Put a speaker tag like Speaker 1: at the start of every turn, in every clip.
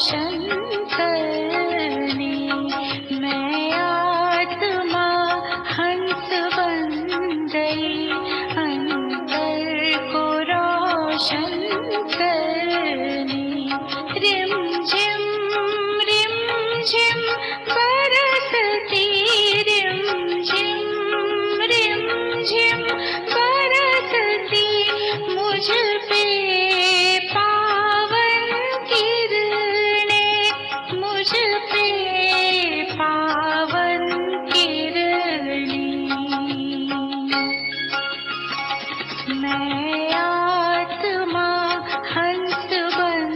Speaker 1: रोशन करने। मैं आत्मा हंस बन गई अंतर को रोशन करने। रिम झिम बरसती रिम झिम बरसती मुझ पे पावन किरणें, मुझ पे पावन किरणें। मैं आत्मा हंस बन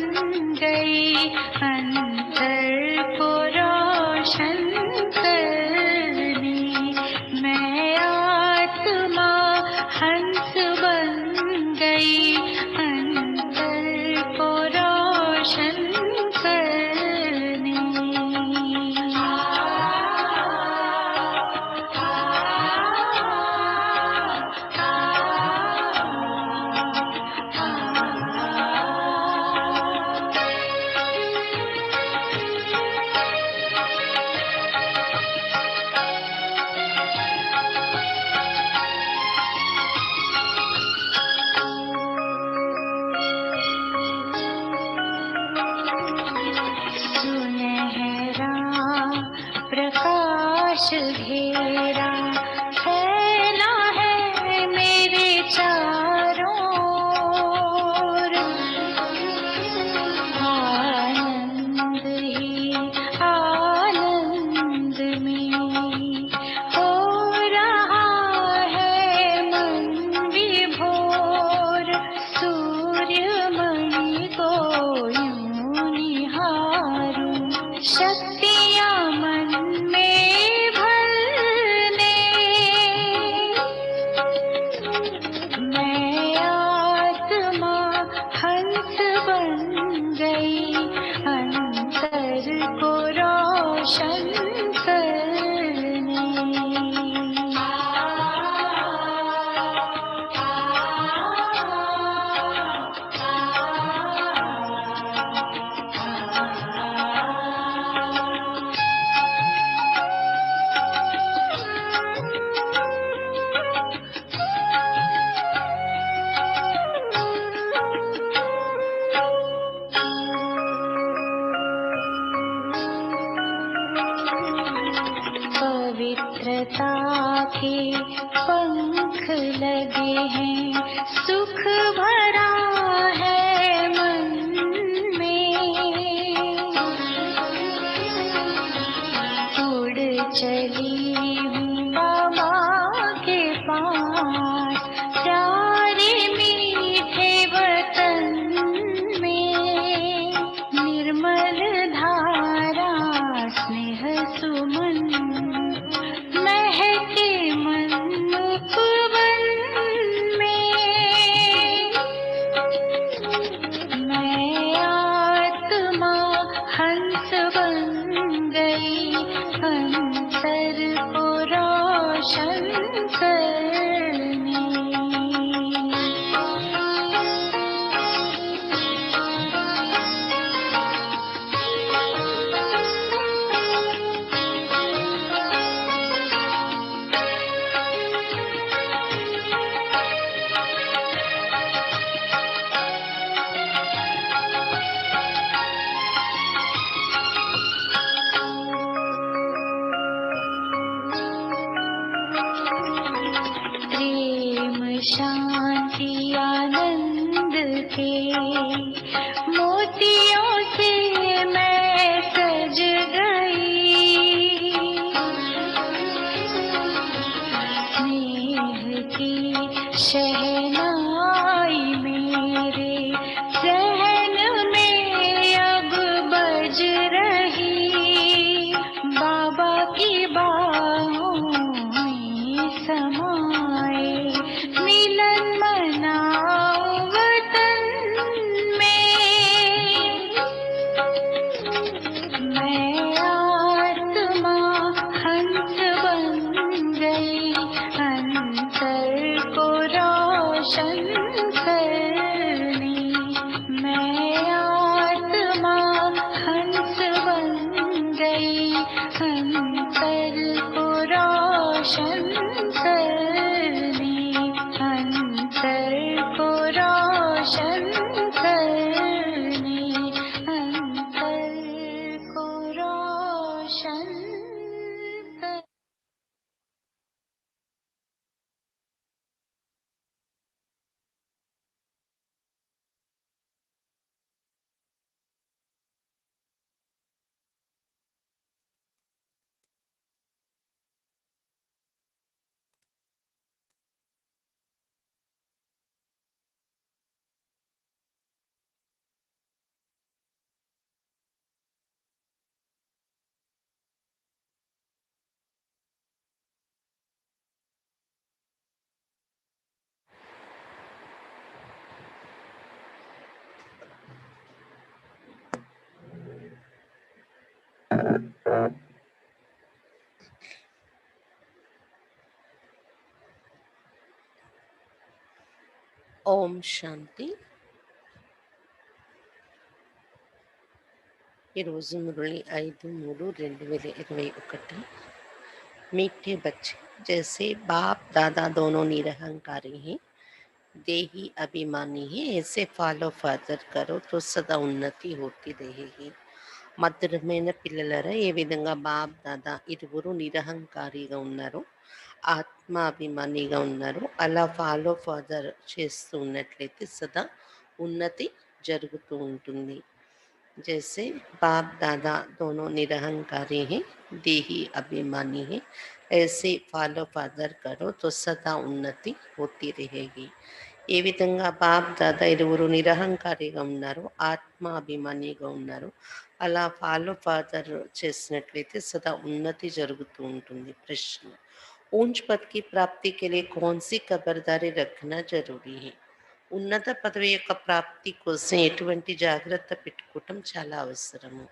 Speaker 1: गई अंतर को रोशन करने। मैं आत्मा हंस बन गई अंतर को रोशन करने। सुनहरा प्रकाश घेरा फैला है मेरे चारों ओर। आनंद ही आनंद में हो रहा है मन विभोर। सूर्यमणि को यूं निहारूं, शक्तियाँ मन में भरने। मैं आत्मा हंस बन गई अंतर को रोशन करने। पवित्रता के पंख लगे हैं, सुख भरा है मन में। उड़ चली हूँ बाबा के पास प्यारे मीठे वतन में। निर्मल धारा स्नेह सुमन महके मन उपवन में। मैं आत्मा हंस बन गई अंतर को रोशन करने। प्रेम शांति आनंद के मोतियों से मैं सज गई। स्नेह की शहनाई मेरे सहन में अब बज रही। बाबा की बाहों में समाए मिलन मनाओ वतन में।
Speaker 2: ఓం శాంతి. ఈరోజు మురళి 5/3/2021. मीठे बच्चे, जैसे बाप दादा दोनों निरहंकारी हैं, देही अभिमानी है, ऐसे फॉलो फादर करो तो सदा ఉన్నతి होती रहेगी. మధురమైన పిల్లలరా, ఏ విధంగా బాప్ దాదా ఇరువురు నిరహంకారిగా ఉన్నారు, ఆత్మాభిమానిగా ఉన్నారు, అలా ఫాలో ఫాదర్ చేస్తూ ఉన్నట్లయితే సదా ఉన్నతి జరుగుతూ ఉంటుంది. जैसे बाप दादा दोनों निरहंकारी हैं, देही अभिमानी हैं, ऐसे फॉलो फादर करो तो सदा ఉన్నతి होती रहेगी. ఏ విధంగా బాప్ దాదా ఇరువురు నిరహంకారిగా ఉన్నారు, ఆత్మాభిమానిగా ఉన్నారు, అలా ఫాలో ఫాదర్ చేసినట్లయితే సదా ఉన్నతి జరుగుతూ ఉంటుంది. ప్రశ్న: ऊंच पद की प्राप्ति के लिए कौन सी खबरदारी रखना जरूरी है? ఉన్నత పదవి యొక్క ప్రాప్తి కోసం ఎటువంటి జాగ్రత్త పెట్టుకోవటం చాలా అవసరము.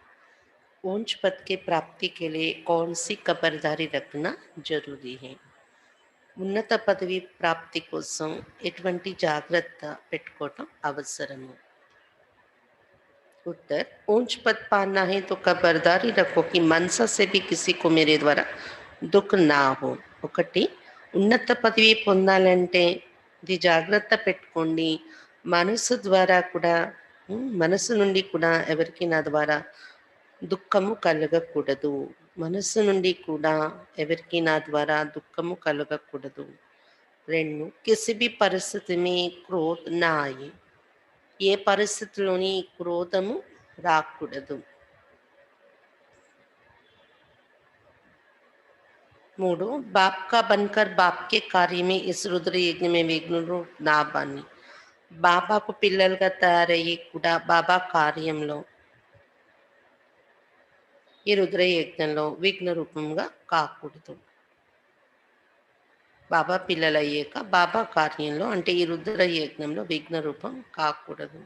Speaker 2: ऊंच पद के प्राप्ति के लिए कौन सी खबरदारी रखना जरूरी है? ఉన్నత పదవి ప్రాప్తి కోసం ఎటువంటి జాగ్రత్త పెట్టుకోవటం అవసరము. उत्तर: ऊंच पद पाना है तो खबरदारी रखो कि मनसा से भी किसी को मेरे द्वारा दुख ना हो. ఒకటి, ఉన్నత పదవి పొందాలంటే ఇది జాగ్రత్త పెట్టుకోండి, మనసు ద్వారా కూడా మనసు నుండి కూడా ఎవరికి నా ద్వారా దుఃఖము కలగకూడదు. మనసు నుండి కూడా ఎవరికి నా ద్వారా దుఃఖము కలగకూడదు. 2, కిసి భీ పరిస్థితి మే క్రోధ్ నా ఆయే, ఏ పరిస్థితిలోని క్రోధము రాకూడదు. 3, बाप का बनकर बाप के कार्य में इस रुद्र यज्ञ में विघ्न रूप ना बनी. బాబాకు పిల్లలుగా తయారయ్యి కూడా బాబా కార్యంలో ఈ రుద్ర యజ్ఞంలో విఘ్న రూపంగా కాకూడదు. బాబా పిల్లలయ్యాక బాబా కార్యంలో అంటే ఈ రుద్ర యజ్ఞంలో విఘ్న రూపం కాకూడదు.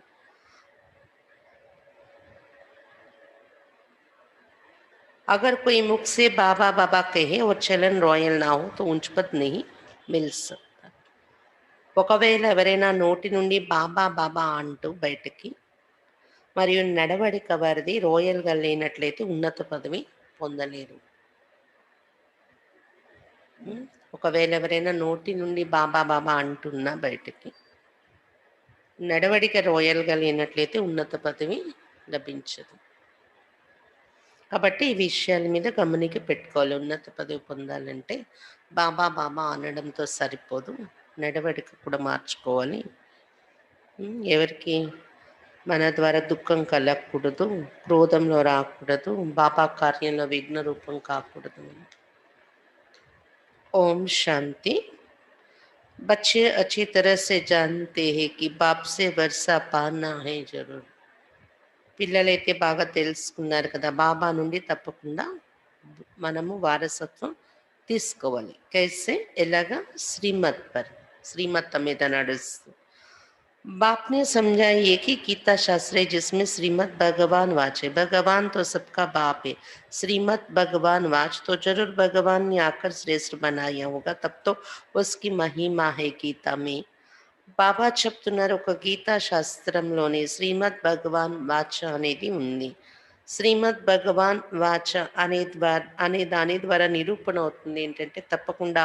Speaker 2: अगर कोई मुख से बाबा बाबा कहे और चलन रॉयल ना हो तो ऊंच पद नहीं मिल सकता. ఒకవేళ ఎవరైనా నోటి నుండి బాబా బాబా అంటూ బయటకి మరియు నడవడిక వారిది రోయల్గా లేనట్లయితే ఉన్నత పదవి పొందలేరు. ఒకవేళ ఎవరైనా నోటి నుండి బాబా బాబా అంటున్నా బయటకి నడవడిక రోయల్గా లేనట్లయితే ఉన్నత పదవి లభించదు. కాబట్టి ఈ విషయాల మీద గమనిక పెట్టుకోవాలి. ఉన్నత పదవి పొందాలంటే బాబా బాబా అనడంతో సరిపోదు, నడవడిక కూడా మార్చుకోవాలి. ఎవరికి మన ద్వారా దుఃఖం కలగకూడదు, క్రోధంలో రాకూడదు, బాబా కార్యంలో విఘ్న రూపం కాకూడదు. ओम शांति. बच्चे अच्छी तरह से जानते हैं कि बाप से वर्षा पाना है जरूर. పిల్లలైతే బాగా తెలుసుకున్నారు కదా, బాబా నుండి తప్పకుండా మనము వారసత్వం తీసుకోవాలి. కైసే, ఎలాగా? శ్రీమత్ పర్, శ్రీమతం మీద నడుస్తూ. बाप ने समझाया ये कि गीता शास्त्र है जिसमें श्रीमद भगवान वाच है. भगवान तो सबका बाप है, श्रीमद भगवान वाच तो जरूर भगवान ने आकर श्रेष्ठ बनाया होगा, तब तो उसकी महिमा है गीता में. బాబా చెప్తున్నారు, ఒక గీతా శాస్త్రంలోని శ్రీమద్ భగవాన్ వాచ అనేది ఉంది. శ్రీమద్ భగవాన్ వాచ అనే దాని ద్వారా నిరూపణ అవుతుంది ఏంటంటే తప్పకుండా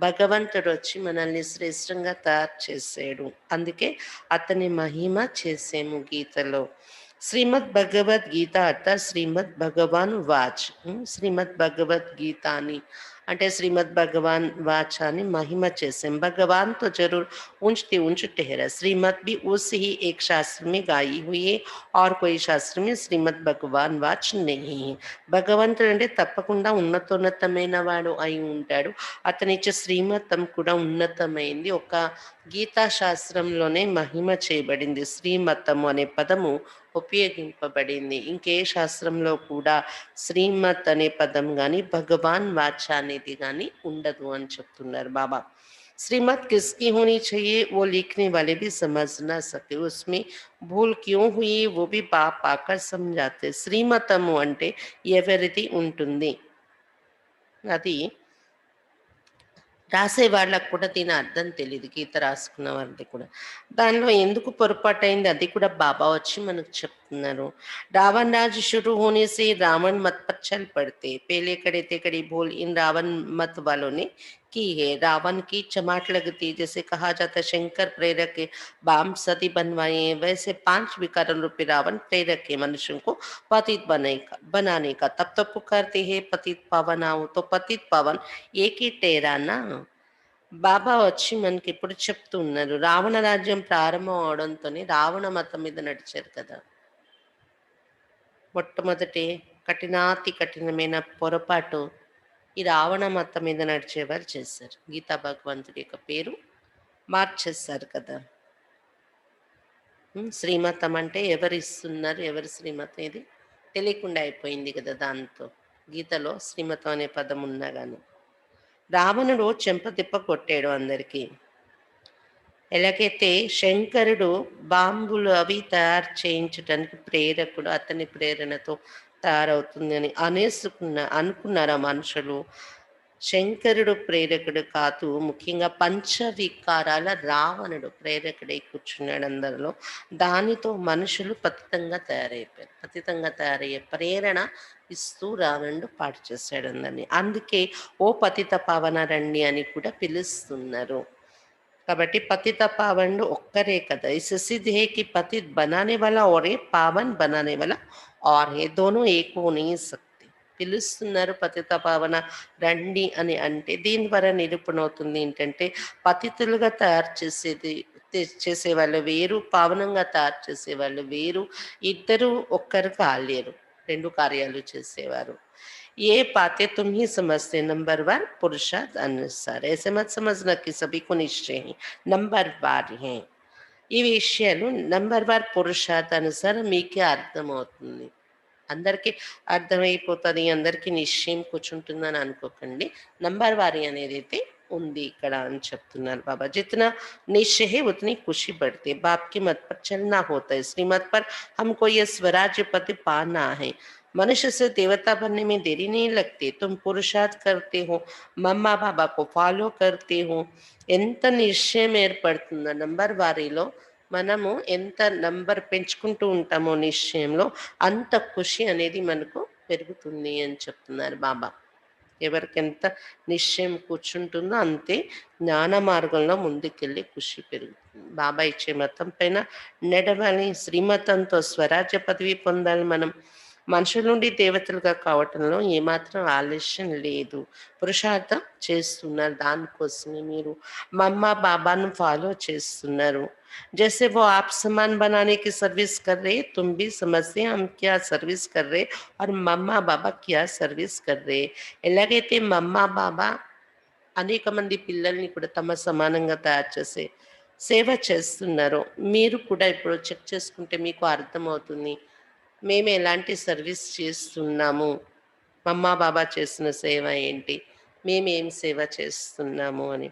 Speaker 2: భగవంతుడు వచ్చి మనల్ని శ్రేష్టంగా తయారు చేసాడు, అందుకే అతని మహిమ చేసాము గీతలో. శ్రీమద్ భగవద్గీత అర్థాత్ శ్రీమద్ భగవాన్ వాచ్. శ్రీమద్ భగవద్గీత అని అంటే శ్రీమద్ भगवान वाचानी महिमा चैसे भगवान तो जरूर ऊंचते ऊंच ठहरा. श्रीमद भी उस ही एक शास्त्र में गाई हुई है और कोई शास्त्र में श्रीमद भगवान वाच नहीं है. భగవంతుడు అంటే తప్పకుండా ఉన్నతోన్నతమైన వాడు అయి ఉంటాడు, అతనిచ్చే శ్రీమతం కూడా ఉన్నతమైంది. ఒక గీతా శాస్త్రంలోనే మహిమ చేయబడింది, శ్రీమతము అనే పదము ఉపయోగింపబడింది. ఇంకే శాస్త్రంలో కూడా శ్రీమత్ అనే పదం కానీ భగవాన్ వాచ అనేది కానీ ఉండదు అని చెప్తున్నారు బాబా. श्रीमत किसकी होनी चाहिए वो लिखने वाले भी समझ ना सके, उसमें भूल क्यों हुई वो भी बाप आकर समझाते। శ్రీమతము అంటే ఎవరిది ఉంటుంది, అది రాసే వాళ్ళకి కూడా దీని అర్థం తెలీదు. గీత రాసుకున్న వాళ్ళకి కూడా. దానిలో ఎందుకు పొరపాటయింది అది కూడా బాబా వచ్చి మనకు చెప్తున్నారు. रावण राज शुरू होने से रावण मत पर चल पड़ते, पहले कड़े थे कड़ी भूल इन रावण मत वालों ने की है। रावण की चमाट लगती, जैसे कहा जाता है शंकर प्रेरक है, बाम सती बनवाए हैं, वैसे 5 विकार रूपी रावण प्रेरक है मनुष्यों को पतित बनाने का। तब तो पुकारते हैं पतित पावन आओ, तो पतित पावन एक ही ठहरा ना। బాబా వచ్చి మనకి ఇప్పుడు చెప్తూ ఉన్నారు. రావణ రాజ్యం ప్రారంభం అవడంతోనే రావణ మతం మీద నడిచారు కదా. మొట్టమొదటి కఠినాతి కఠినమైన పొరపాటు ఈ రావణ మతం మీద నడిచేవారు చేశారు. గీతా భగవంతుడి యొక్క పేరు మార్చేశారు కదా. శ్రీమతం అంటే ఎవరు ఇస్తున్నారు, ఎవరు శ్రీమతం, ఇది తెలియకుండా అయిపోయింది కదా. దాంతో గీతలో శ్రీమతం అనే పదం ఉన్నా కానీ రావణుడు చెంపతిప్ప కొట్టాడు అందరికీ. ఎలాగైతే శంకరుడు బాంబులు అవి తయారు చేయించడానికి ప్రేరకుడు, అతని ప్రేరణతో తయారవుతుంది అని అనుకున్నారు ఆ మనుషులు. శంకరుడు ప్రేరకుడు కాదు, ముఖ్యంగా పంచవికారాల రావణుడు ప్రేరకుడై కూర్చున్నాడు అందరిలో. దానితో మనుషులు పతితంగా తయారైపోయారు. పతితంగా తయారయ్యే ప్రేరణ ఇస్తూ రావణుడు పాటు చేశాడు అందరినీ. అందుకే ఓ పతిత పావన రండి అని కూడా పిలుస్తున్నారు. కాబట్టి పతిత పావనుడు ఒక్కరే కదా. इस सिद्ध है कि पतित बनाने वाला और है, पावन बनाने वाला और है, दोनों एक हो नहीं सकते. పిలుస్తున్నారు పతిత పావన రండి అని అంటే దీని ద్వారా నిరూపణ అవుతుంది ఏంటంటే పతితులుగా తయారు చేసేవాళ్ళు వేరు, పావనంగా తయారు చేసేవాళ్ళు వేరు. ఇద్దరు ఒక్కరు కాలేరు, రెండు కార్యాలు చేసేవారు. ये बातें तुम ही समझते, नंबर 1 पुरुषार्थ अनुसार. ऐसे मत समझना कि सभी को निश्चय है, नंबर वार हैं. ఈ విషయాలు నంబర్ 1 పురుషార్థానుసారం మీకే అర్థమవుతుంది. అందరికీ అర్థమైపోతుంది, అందరికీ నిశ్చయం కూర్చుంటుందని అనుకోకండి. నంబర్ వారి అనేది అయితే ఉంది ఇక్కడ అని చెప్తున్నారు బాబా. जितना निश्चय है उतनी खुशी बढ़ती है, बाप की मत पर चलना होता है, श्रीमत पर हमको ये स्वराज्य पति पाना है. मनुष्य से देवता बनने में देरी नहीं लगती. तुम पुरुषार्थ करते हो, मम्मा बाबा को फॉलो करते हो, ఎంత నిశ్చయం ఏర్పడుతుందో నంబర్ వారీలో. మనము ఎంత నంబర్ పెంచుకుంటూ ఉంటామో నిశ్చయంలో అంత ఖుషి అనేది మనకు పెరుగుతుంది అని చెప్తున్నారు బాబా. ఎవరికి ఎంత నిశ్చయం కూర్చుంటుందో అంతే జ్ఞాన మార్గంలో ముందుకెళ్ళి ఖుషి పెరుగుతుంది. బాబా ఇచ్చే మతం పైన నడవాలి, శ్రీమతంతో స్వరాజ్య పదవి పొందాలి. మనం మనుషుల నుండి దేవతలుగా కావటంలో ఏమాత్రం ఆలస్యం లేదు. పురుషార్థం చేస్తున్నారు, దానికోసమే మీరు మమ్మ బాబాను ఫాలో చేస్తున్నారు. जैसे वो आप समान बनाने की सर्विस कर रहे, तुम भी समझते हम क्या सर्विस कर रहे और मम्मा बाबा क्या सर्विस कर रहे. ఎలాగైతే మమ్మా బాబా అనేక మంది పిల్లల్ని కూడా తమ సమానంగా తయారు చేసే సేవ చేస్తున్నారో మీరు కూడా ఇప్పుడు చెక్ చేసుకుంటే మీకు అర్థమవుతుంది మేము ఎలాంటి సర్వీస్ చేస్తున్నాము, మమ్మా బాబా చేసిన సేవ ఏంటి, మేమేం సేవ చేస్తున్నాము అని.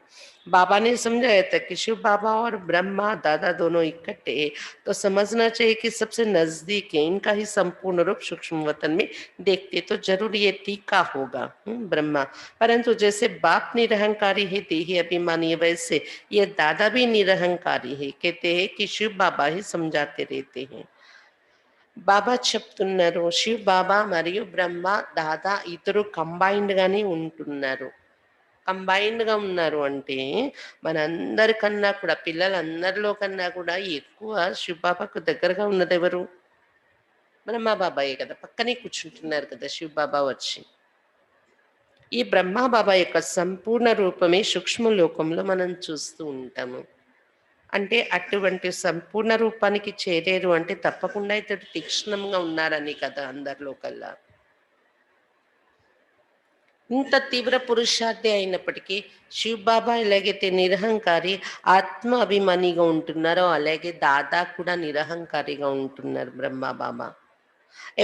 Speaker 2: बाबा ने समझाया था कि शिव बाबा और ब्रह्मा दादा दोनों इकट्ठे हैं, तो समझना चाहिए कि सबसे नजदीक है, इनका ही संपूर्ण रूप सूक्ष्म वतन में देखते तो जरूर ये तीखा होगा ब्रह्मा. परंतु जैसे बाप निरहंकारी है देही अभिमानी, वैसे ये दादा भी निरहंकारी है. कहते हैं कि शिव बाबा ही समझाते रहते हैं. బాబా చెప్తున్నారు శివ్ బాబా మరియు బ్రహ్మ దాదా ఇద్దరు కంబైన్డ్ గానే ఉంటున్నారు. కంబైన్డ్ గా ఉన్నారు అంటే మనందరికన్నా కూడా పిల్లలందరిలో కన్నా కూడా ఎక్కువ శివ్ బాబాకు దగ్గరగా ఉన్నది ఎవరు? బ్రహ్మ బాబాయే కదా. పక్కనే కూర్చుంటున్నారు కదా శివ్ బాబా వచ్చి. ఈ బ్రహ్మ బాబా యొక్క సంపూర్ణ రూపమే సూక్ష్మ లోకంలో మనం చూస్తూ ఉంటాము. అంటే అటువంటి సంపూర్ణ రూపానికి చేరేరు అంటే తప్పకుండా ఇతడు తీక్ష్ణంగా ఉన్నారని కదా అందరిలో కల్లా. ఇంత తీవ్ర పురుషార్థి అయినప్పటికీ శివ్ బాబా ఎలాగైతే నిరహంకారి ఆత్మ అభిమానిగా ఉంటున్నారో అలాగే దాదా కూడా నిరహంకారిగా ఉంటున్నారు బ్రహ్మ బాబా.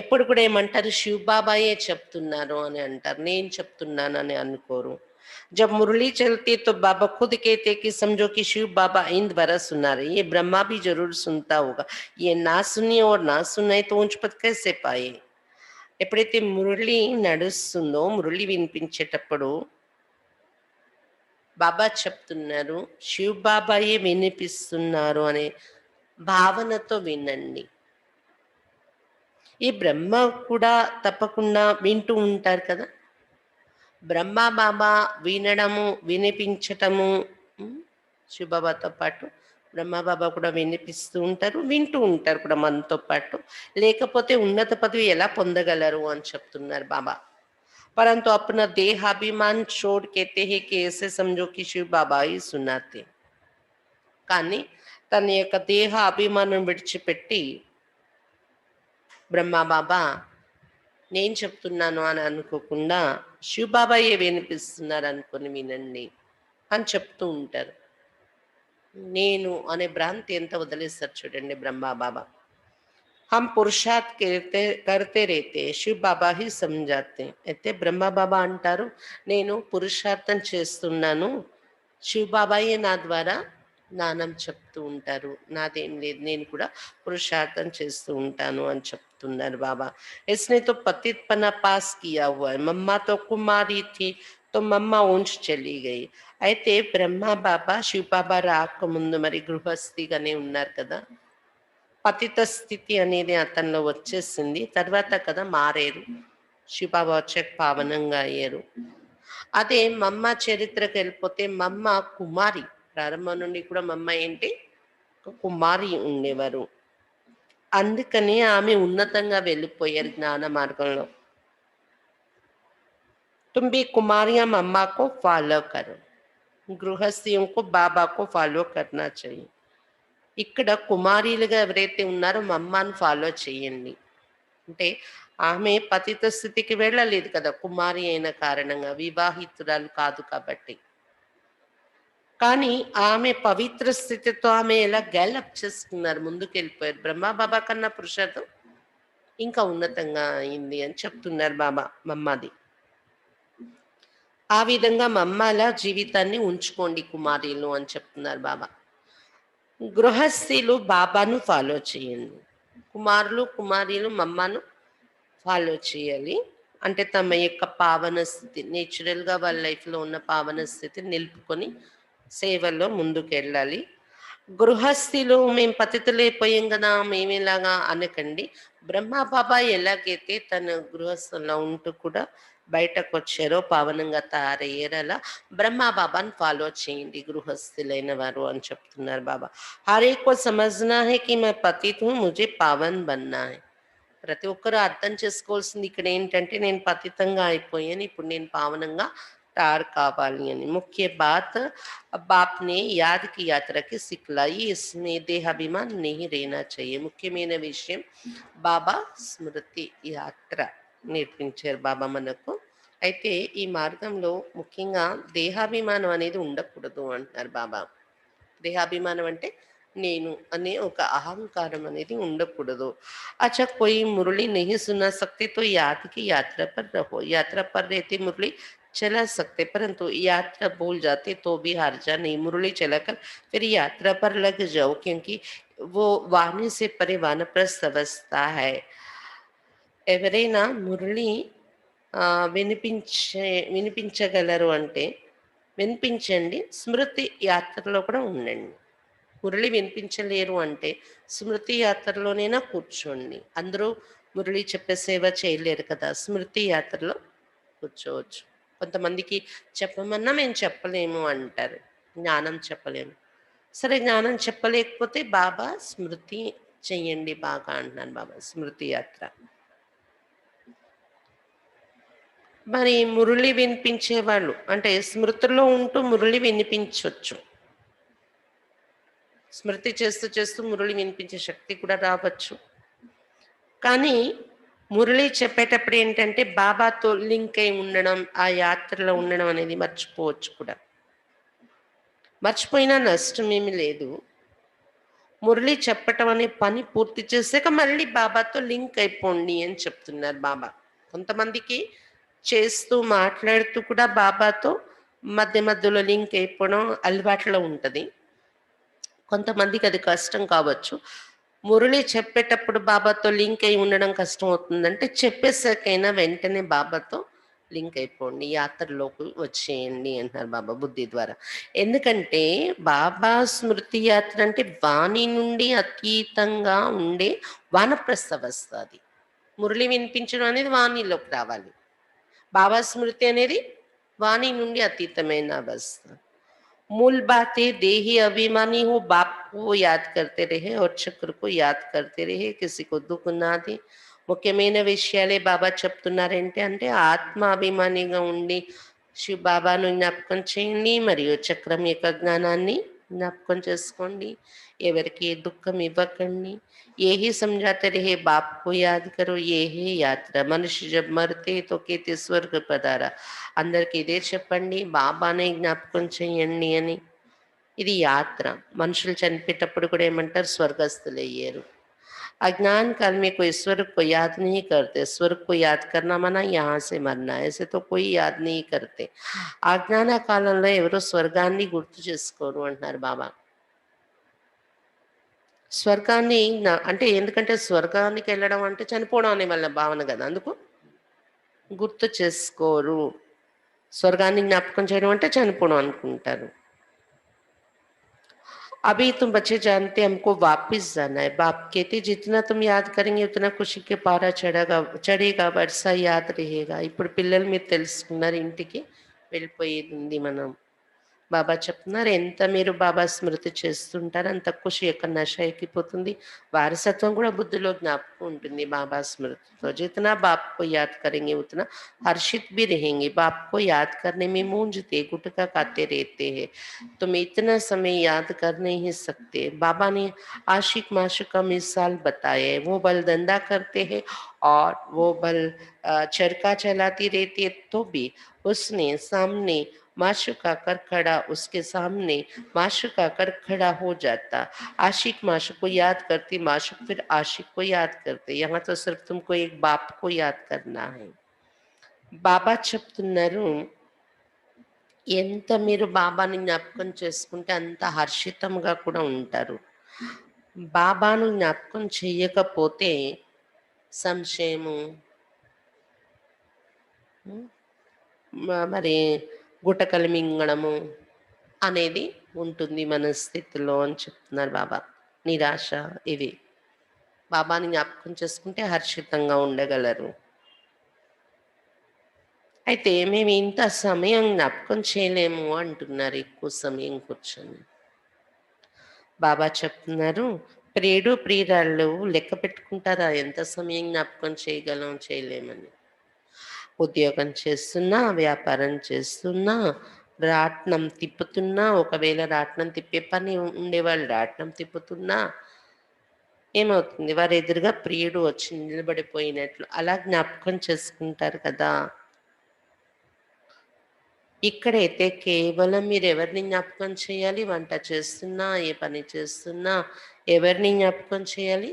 Speaker 2: ఎప్పుడు కూడా ఏమంటారు శివ్ బాబాయే చెప్తున్నారు అని అంటారు, నేను చెప్తున్నానని అనుకోరు. जब मुरली चलती है तो बाबा खुद कहते हैं कि समझो कि शिव बाबा इंद बरस सुना रहे, ये ब्रह्मा भी जरूर सुनता होगा, ये ना सुनिए और ना सुनाए तो ऊंच పద్ कैसे पाए. ఎప్పుడైతే మురళి నడుస్తుందో మురళి వినిపించేటప్పుడు బాబా చెప్తున్నారు శివ్ బాబాయే వినిపిస్తున్నారు అనే భావనతో వినండి. ఈ బ్రహ్మ కూడా తప్పకుండా వింటూ ఉంటారు కదా. బ్రహ్మ బాబా వినడము వినిపించటము, ఉమ్, శివబాబాతో పాటు బ్రహ్మ బాబా కూడా వినిపిస్తూ ఉంటారు, వింటూ ఉంటారు కూడా మనతో పాటు. లేకపోతే ఉన్నత పదవి ఎలా పొందగలరు అని చెప్తున్నారు బాబా. परंतु अपना देहाभिमान छोड़ कहते हैं कि ऐसे समझो कि शिव बाबा ही सुनाते. కానీ తన యొక్క దేహ అభిమానం విడిచిపెట్టి బ్రహ్మ బాబా నేను చెప్తున్నాను అని అనుకోకుండా శివ బాబాయే వినిపిస్తున్నారు అనుకొని వినండి అని చెప్తూ ఉంటారు. నేను అనే భ్రాంతి ఎంత వదిలేస్తారు చూడండి బ్రహ్మ బాబా. हम पुरुषार्थ करते रहते शिव బాబా ही समझाते. అయితే బ్రహ్మ బాబా అంటారు నేను పురుషార్థం చేస్తున్నాను, శివ బాబాయే నా ద్వారా జ్ఞానం చెప్తూ ఉంటారు, నాదేం లేదు, నేను కూడా పురుషార్థం చేస్తూ ఉంటాను అని చెప్తున్నారు బాబా. इसने तो पतितपना पास किया हुआ है, मम्मा तो कुमारी थी तो మమ్మ ऊंच चली गई. అయితే బ్రహ్మ బాబా శివ బాబా రాకముందు మరి గృహస్థిగానే ఉన్నారు కదా, పతిత స్థితి అనేది అతనిలో వచ్చేసింది. తర్వాత కదా మారేరు, శివబాబా వచ్చాక పావనంగా అయ్యారు. అదే మమ్మ చరిత్రకు వెళ్ళిపోతే మమ్మ కుమారి, ప్రారంభం నుండి కూడా మమ్మ ఏంటి ఒక కుమారి ఉండేవారు. అందుకని ఆమె ఉన్నతంగా వెళ్ళిపోయారు జ్ఞాన మార్గంలో. तुम भी कुमारियां मम्मा को फॉलो करो, गृहस्थियों को बाबा को फॉलो करना चाहिए. ఇక్కడ కుమారీలుగా ఎవరైతే ఉన్నారో మమ్మాను ఫాలో చేయండి. అంటే ఆమె పతిత స్థితికి వెళ్ళలేదు కదా, కుమారి అయిన కారణంగా, వివాహితురాలు కాదు కాబట్టి. కానీ ఆమె పవిత్ర స్థితితో ఆమె ఎలా గెలప్ చేసుకున్నారు, ముందుకు వెళ్ళిపోయారు. బ్రహ్మ బాబా కన్నా పురుషార్థం ఇంకా ఉన్నతంగా అయింది అని చెప్తున్నారు బాబా మమ్మాది. ఆ విధంగా మమ్మాల జీవితాన్ని ఉంచుకోండి కుమారీలు అని చెప్తున్నారు బాబా. గృహస్థులు బాబాను ఫాలో చేయండి, కుమారులు కుమారీలు మమ్మను ఫాలో చేయాలి. అంటే తమ యొక్క పావన స్థితి, నేచురల్గా వాళ్ళ లైఫ్లో ఉన్న పావన స్థితిని నిలుపుకొని సేవల్లో ముందుకు వెళ్ళాలి. గృహస్థులు మేము పతితులైపోయాం కదా మేమేలాగా అనకండి. బ్రహ్మ బాబా ఎలాగైతే తన గృహస్థుల్లో ఉంటూ కూడా బయటకు వచ్చారో పావనంగా తయారయ్యారు, అలా బ్రహ్మ బాబాని ఫాలో చేయండి గృహస్థులైన వారు అని చెప్తున్నారు బాబా. హర్ ఏక్ కో సమజ్నా హై కి మే పతిత్ హూ ముझे పావన్ బన్నా హై. ప్రతి ఒక్కరూ అర్థం చేసుకోవాల్సింది ఇక్కడ ఏంటంటే నేను పతితంగా అయిపోయాను, ఇప్పుడు నేను పావనంగా तैयार కావాలి అని. ముఖ్య బాత్ బాప్ నే యాద్ కి యాత్రకి సిక్లాయి, ఇస్మే దేహాభిమాన్ नहीं रहना चाहिए. ముఖ్యమైన విషయం బాబా స్మృతి యాత్ర నేర్పించారు బాబా మనకు. అయితే ఈ మార్గంలో ముఖ్యంగా దేహాభిమానం అనేది ఉండకూడదు అంటున్నారు బాబా. దేహాభిమానం అంటే నేను అనే ఒక అహంకారం అనేది ఉండకూడదు. अच्छा कोई मुरली नहीं सुना सकते तो याद की यात्रा पर रहो, यात्रा पर रहते मुरली चला सकते, परंतु यात्रा भूल जाते तो भी हर्जा नहीं. मुरली चलाकर फिर यात्रा पर लग जाओ, क्योंकि वो वाणी से परे वानप्रस्थ अवस्था है. ఎవరైనా మురళి వినిపించగలరు అంటే వినిపించండి, స్మృతి యాత్రలో కూడా ఉండండి. మురళి వినిపించలేరు అంటే స్మృతి యాత్రలోనైనా కూర్చోండి. అందరూ మురళి చెప్పే సేవ చేయలేరు కదా, స్మృతి యాత్రలో కూర్చోవచ్చు. కొంతమందికి చెప్పమన్నా మేము చెప్పలేము అంటారు, జ్ఞానం చెప్పలేము. సరే జ్ఞానం చెప్పలేకపోతే బాబా స్మృతి చెయ్యండి బాగా అంటున్నాను బాబా, స్మృతి యాత్ర. మరి మురళి వినిపించే వాళ్ళు అంటే స్మృతిలో ఉంటూ మురళి వినిపించవచ్చు. స్మృతి చేస్తూ చేస్తూ మురళి వినిపించే శక్తి కూడా రావచ్చు. కానీ మురళి చెప్పేటప్పుడు ఏంటంటే బాబాతో లింక్ అయి ఉండడం, ఆ యాత్రలో ఉండడం అనేది మర్చిపోవచ్చు కూడా. మర్చిపోయినా నష్టం ఏమి లేదు. మురళి చెప్పటం అనే పని పూర్తి చేసాక మళ్ళీ బాబాతో లింక్ అయిపోండి అని చెప్తున్నారు బాబా. కొంతమందికి చేస్తూ మాట్లాడుతూ కూడా బాబాతో మధ్య మధ్యలో లింక్ అయిపోవడం అలవాట్లో ఉంటది. కొంతమందికి అది కష్టం కావచ్చు. మురళి చెప్పేటప్పుడు బాబాతో లింక్ అయి ఉండడం కష్టం అవుతుందంటే, చెప్పేసాకైనా వెంటనే బాబాతో లింక్ అయిపోండి. యాత్రలోకి వచ్చేయండి అంటున్నారు బాబా బుద్ధి ద్వారా. ఎందుకంటే బాబా స్మృతి యాత్ర అంటే వాణి నుండి అతీతంగా ఉండే వానప్రస్థ అవస్థ అది. మురళి వినిపించడం అనేది వాణిలోకి రావాలి. బాబా స్మృతి అనేది వాణి నుండి అతీతమైన అవస్థ. मूल बात है देही अभिमानी हो, बाप को याद करते रहे और चक्र को याद करते रहे, किसी को दुःख ना దే. ముఖ్యమైన విషయాలే బాబా చెప్తున్నారంటే అంటే ఆత్మ అభిమానిగా ఉండి శివ బాబాను జ్ఞాపకం చేయండి మరియు చక్రం యొక్క జ్ఞానాన్ని జ్ఞాపకం చేసుకోండి. ఎవరికి దుఃఖం ఇవ్వకండి. यही समझाते रहे बाप को याद करो, ये है यात्रा, मनुष्य जब मरते तो कहते स्वर्ग पधारा. అందరికి ఇదే చెప్పండి, బాబానే జ్ఞాపకం చేయండి అని. ఇది యాత్ర. మనుషులు చనిపోయేటప్పుడు కూడా ఏమంటారు, స్వర్గస్థులయ్యారు. अज्ञान काल में कोई स्वर्ग को याद नहीं करते. स्वर्ग को याद करना माना यहाँ से मरना, ऐसे तो कोई याद नहीं करते. అజ్ఞాన కాలంలో ఎవరు స్వర్గాన్ని గుర్తు చేసుకోరు అంటున్నారు బాబా. స్వర్గాన్ని అంటే ఎందుకంటే స్వర్గానికి వెళ్ళడం అంటే చనిపోవడం అనే వాళ్ళ భావన కదా, అందుకు గుర్తు చేసుకోరు. స్వర్గాన్ని జ్ఞాపకం చేయడం అంటే చనిపోవడం అనుకుంటారు. अभी तुम बच्चे जानते हमको वापस जाना है. बाप कहते जितना तुम याद करेंगे उतना खुशी के पारा చడేగా వర్ష యాద్ रहेगा. ఇప్పుడు పిల్లలు మీరు తెలుసుకున్నారు, ఇంటికి వెళ్ళిపోయేది ఉంది మనం. బాబా చెప్తున్నారు, ఎంత మీరు బాబా స్మృతి చేస్తుంటారో అంత ఖుషి యొక్క నశ ఎక్కిపోతుంది. వారసత్వం కూడా బుద్ధిలో జ్ఞాపకం ఉంటుంది బాబా స్మృతితో. जितना बाप को याद करेंगे उतना हर्षित भी रहेंगे. बाप को याद करने में मूंझते गुटखा खाते रहते हैं. तुम इतना समय याद कर नहीं सकते. बाबा ने आशिक माशुक का मिसाल बताया है. वो बल धंधा करते हैं और वो बल चरखा चलाती रहती है तो भी उसने सामने माशुक आकर खड़ा, उसके सामने माशुक आकर खड़ा हो जाता. आशिक माशुक को याद करती, माशुक फिर आशिक को याद करते. यहाँ तो सिर्फ तुमको एक बाप को याद करना है. బాబా చెప్తున్నారు, ఎంత మీరు బాబాని జ్ఞాపకం చేసుకుంటే అంత హర్షితంగా కూడా ఉంటారు. బాబాను జ్ఞాపకం చెయ్యకపోతే సంశయము, మరి గుటకలు మింగడము అనేది ఉంటుంది మన స్థితిలో అని చెప్తున్నారు బాబా. నిరాశ, ఇవి. బాబాని జ్ఞాపకం చేసుకుంటే హర్షితంగా ఉండగలరు. అయితే మేము ఇంత సమయం జ్ఞాపకం చేయలేము అంటున్నారు, ఎక్కువ సమయం కూర్చొని. బాబా చెప్తున్నారు, ప్రియుడు ప్రియురాళ్ళు లెక్క పెట్టుకుంటారా ఎంత సమయం జ్ఞాపకం చేయగలం చేయలేమని. ఉద్యోగం చేస్తున్నా, వ్యాపారం చేస్తున్నా, రాట్నం తిప్పుతున్నా, ఒకవేళ రాట్నం తిప్పే పని ఉండేవాళ్ళు రాట్నం తిప్పుతున్నా ఏమవుతుంది, వారి ఎదురుగా ప్రియుడు వచ్చి నిలబడిపోయినట్లు అలా జ్ఞాపకం చేసుకుంటారు కదా. ఇక్కడైతే కేవలం మీరు ఎవరిని జ్ఞాపకం చేయాలి, వంట చేస్తున్నా, ఏ పని చేస్తున్నా ఎవరిని జ్ఞాపకం చేయాలి,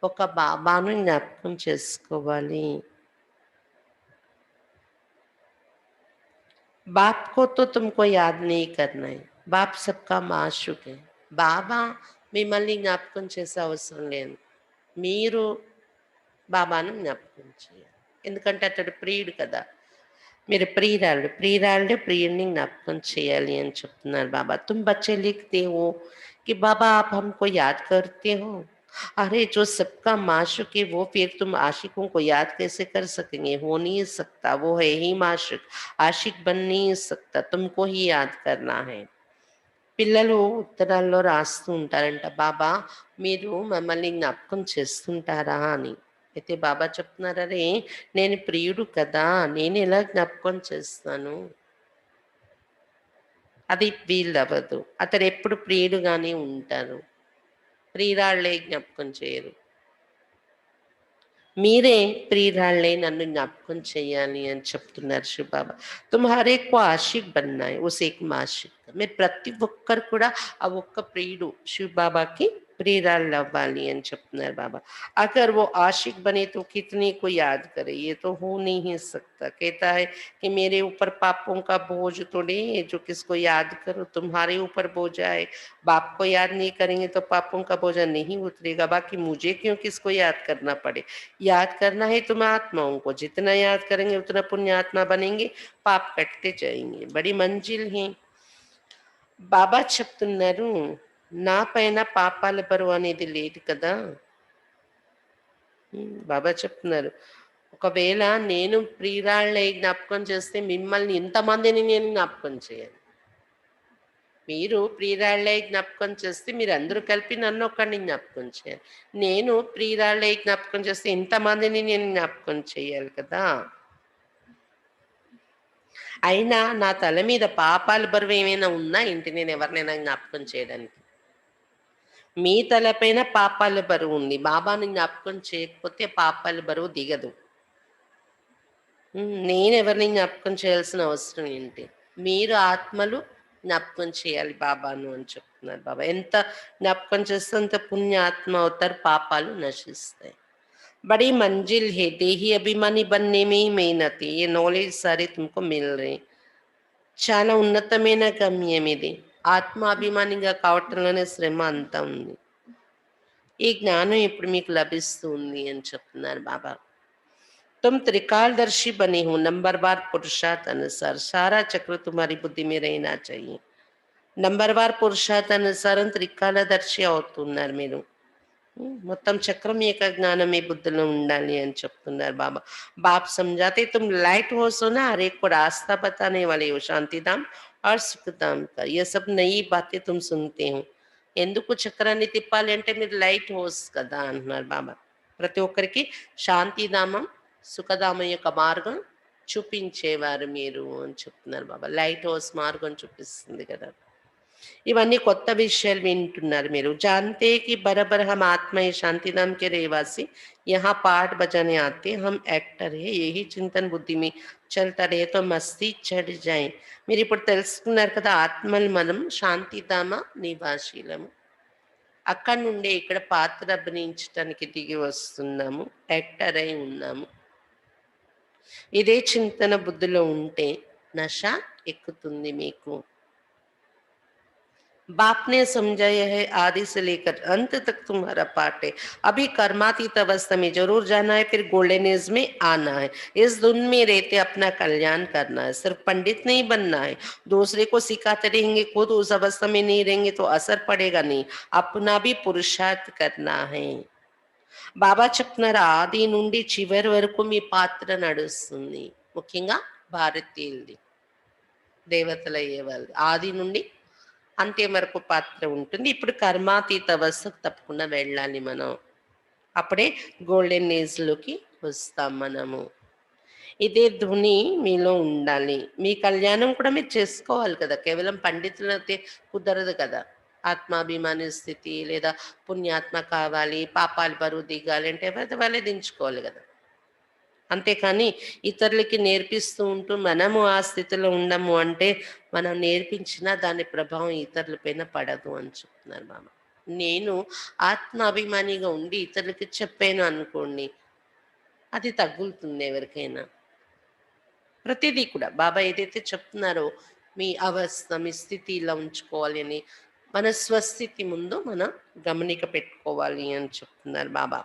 Speaker 2: ఒక బాబాను జ్ఞాపకం చేసుకోవాలి. बाप को तो तुमको याद नहीं करना है. बाप सबका माशूक है. బాబా మిమ్మల్ని జ్ఞాపకం చేసే అవసరం లేదు, మీరు బాబాను జ్ఞాపకం చేయాలి. ఎందుకంటే అతడు ప్రియుడు కదా, మీరు ప్రియురాలు, ప్రియురాలుడే ప్రియుడిని జ్ఞాపకం చేయాలి అని చెప్తున్నారు బాబా. తుమ్ బచ్చే లిఖతే హో कि बाबा आप हमको याद करते हो. अरे जो सबका माशूक है वो फिर तुम आशिकों को याद कैसे कर सकेंगे, हो नहीं सकता, वो है ही माशूक, आशिक बन नहीं सकता, तुमको ही याद करना है. పిల్లలు ఉత్తరాల్లో రాస్తూ ఉంటారంట, బాబా మీరు మమ్మల్ని జ్ఞాపకం చేస్తుంటారా అని. అయితే బాబా చెప్తున్నారు, అరే నేను ప్రియుడు కదా, నేను ఎలా జ్ఞాపకం చేస్తాను, అది వీలవ్వదు. అతడు ఎప్పుడు ప్రియుడుగానే ఉంటారు, ప్రియురాళ్లే జ్ఞాపకం చేయరు. మీరే ప్రియురాళ్లే నన్ను జ్ఞాపకం చేయాలి అని చెప్తున్నారు శివబాబా. తుమ్హారే కో ఆషిక్ బన్నాయి ఉస్ ఏక్ మాషిక్. మీరు ప్రతి ఒక్కరు కూడా ఆ ఒక్క ప్రియుడు శివబాబాకి प्रियराल अव्वाली అని చెప్తున్నారు बाबा। अगर वो आशिक बने तो कितने को याद करे, ये तो हो नहीं सकता। कहता है कि मेरे ऊपर पापों का बोझ तो नहीं है जो किसको याद करो, तुम्हारे ऊपर बोझा है। बाप को याद नहीं करेंगे तो पापों का बोझा नहीं उतरेगा, बाकी मुझे क्यों किसको याद करना पड़े। याद करना है तुम आत्माओं को, जितना याद करेंगे उतना पुण्य आत्मा बनेंगे, पाप कटते जाएंगे। बड़ी मंजिल है। బాబా చెప్తున్నారు, నా పైన పాపాల బరువు అనేది లేదు కదా. బాబా చెప్తున్నారు, ఒకవేళ నేను ప్రియురాళ్ళై జ్ఞాపకం చేస్తే మిమ్మల్ని ఇంతమందిని నేను జ్ఞాపకం చేయాలి. మీరు ప్రియురాళ్ళై జ్ఞాపకం చేస్తే మీరు అందరూ కలిపి నన్ను ఒక్కడిని జ్ఞాపకం చేయాలి. నేను ప్రియురాళ్ళై జ్ఞాపకం చేస్తే ఇంతమందిని నేను జ్ఞాపకం చేయాలి కదా. అయినా నా తల మీద పాపాల బరువు ఏమైనా ఉందా ఏంటి నేను ఎవరినైనా జ్ఞాపకం చేయడానికి? మీ తలపైన పాపాల బరువు ఉంది. బాబాని జ్ఞాపకం చేయకపోతే పాపాల బరువు దిగదు. నేనెవరిని జ్ఞాపకం చేయాల్సిన అవసరం ఏంటి? మీరు ఆత్మలు జ్ఞాపకం చేయాలి బాబాను అని చెప్తున్నారు బాబా. ఎంత జ్ఞాపకం చేస్తే అంత పుణ్య ఆత్మ అవుతారు, పాపాలు నశిస్తాయి. बड़ी मंजिल है, देही अभिमानी बनने में ही मेहनत है, ये नॉलेज सारे तुमको मिल रहे हैं। చాలా ఉన్నతమైన గమ్యం ఇది. ఆత్మాభిమానిగా కావటంలోనే శ్రమ అంతా ఉంది. ఈ జ్ఞానం ఇప్పుడు మీకు లభిస్తుంది అని చెప్తున్నారు బాబా. तुम त्रिकालदर्शी बने हो, नंबरवार पुरुषार्थ अनुसार सारा चक्र तुम्हारी बुद्धि में रहना चाहिए। నంబర్వార్ పురుషార్థానుసారం త్రికాలదర్శి అవుతున్నారు మీరు. మొత్తం చక్రం యొక్క జ్ఞానం మీ బుద్ధిలో ఉండాలి అని చెప్తున్నారు బాబా. बाप समझाते तुम लाइट हो सो ना, हर एक को रास्ता बताने वाले हो, శాంతిధాम और సుఖధాम का ये सब नई बातें तुम सुनते हो। ఎందుకు చక్రాన్ని తిప్పాలి అంటే మీరు లైట్ హోస్ కదా అంటున్నారు బాబా. ప్రతి ఒక్కరికి శాంతిధామం సుఖధామం యొక్క మార్గం చూపించేవారు మీరు అని చెప్తున్నారు బాబా. లైట్ హౌస్ మార్గం చూపిస్తుంది కదా. ఇవన్నీ కొత్త విషయాలు వింటున్నారు మీరు. जानते कि बराबर हम आत्मा है, शांतिधाम के रहवासी, यहाँ पाठ बजाने आते, हम एक्टर है, यही చింతన బుద్ధి में चलता रहे तो మస్తీ చढ़ जाए. మీరు ఇప్పుడు తెలుసుకున్నారు కదా, ఆత్మలు మనం శాంతిధామ నివాసీలము. అక్కడి నుండి ఇక్కడ పాత్ర అభినయించడానికి దిగి వస్తున్నాము, యాక్టర్ అయి ఉన్నాము. ఇదే చింతన బుద్ధిలో ఉంటే నష ఎక్కుతుంది మీకు. बाप ने समझाया है, आदि से लेकर अंत तक तुम्हारा पाठ है। अभी कर्मातीत अवस्था में जरूर जाना है, फिर गोल्डन एज में आना है। इस धुन में रहते अपना कल्याण करना है, सिर्फ पंडित नहीं बनना है। दूसरे को सिखाते रहेंगे, खुद उस अवस्था में नहीं रहेंगे तो असर पड़ेगा नहीं। अपना भी पुरुषार्थ करना है. బాబా చెప్తున్నారు, ఆది నుండి చివరి వరకు మీ పాత్ర నడుస్తుంది. ముఖ్యంగా భారతీయులది, దేవతలు అయ్యేవాళ్ళు ఆది నుండి అంత్యం వరకు పాత్ర ఉంటుంది. ఇప్పుడు కర్మాతీత అవస్థకు తప్పకుండా వెళ్ళాలి మనం. అప్పుడే గోల్డెన్ ఏజ్లోకి వస్తాం మనము. ఇదే ధుని మీలో ఉండాలి. మీ కళ్యాణం కూడా మీరు చేసుకోవాలి కదా, కేవలం పండితులైతే కుదరదు కదా. ఆత్మాభిమాని స్థితి లేదా పుణ్యాత్మ కావాలి, పాపాలు బరువు దిగాలి అంటే ఎవరిది వాళ్ళే దించుకోవాలి కదా. అంతేకాని ఇతరులకి నేర్పిస్తూ ఉంటూ మనము ఆ స్థితిలో ఉండము అంటే మనం నేర్పించిన దాని ప్రభావం ఇతరుల పైన పడదు అని చెప్తున్నారు బాబా. నేను ఆత్మాభిమానిగా ఉండి ఇతరులకి చెప్పాను అనుకోండి, అది తగులుతుంది ఎవరికైనా. ప్రతిదీ కూడా బాబా ఏదైతే చెప్తున్నారో మీ అవస్థ మీ స్థితి ఇలా ఉంచుకోవాలి అని, మన స్వస్థితి ముందు మనం గమనిక పెట్టుకోవాలి అని చెప్తున్నారు బాబా.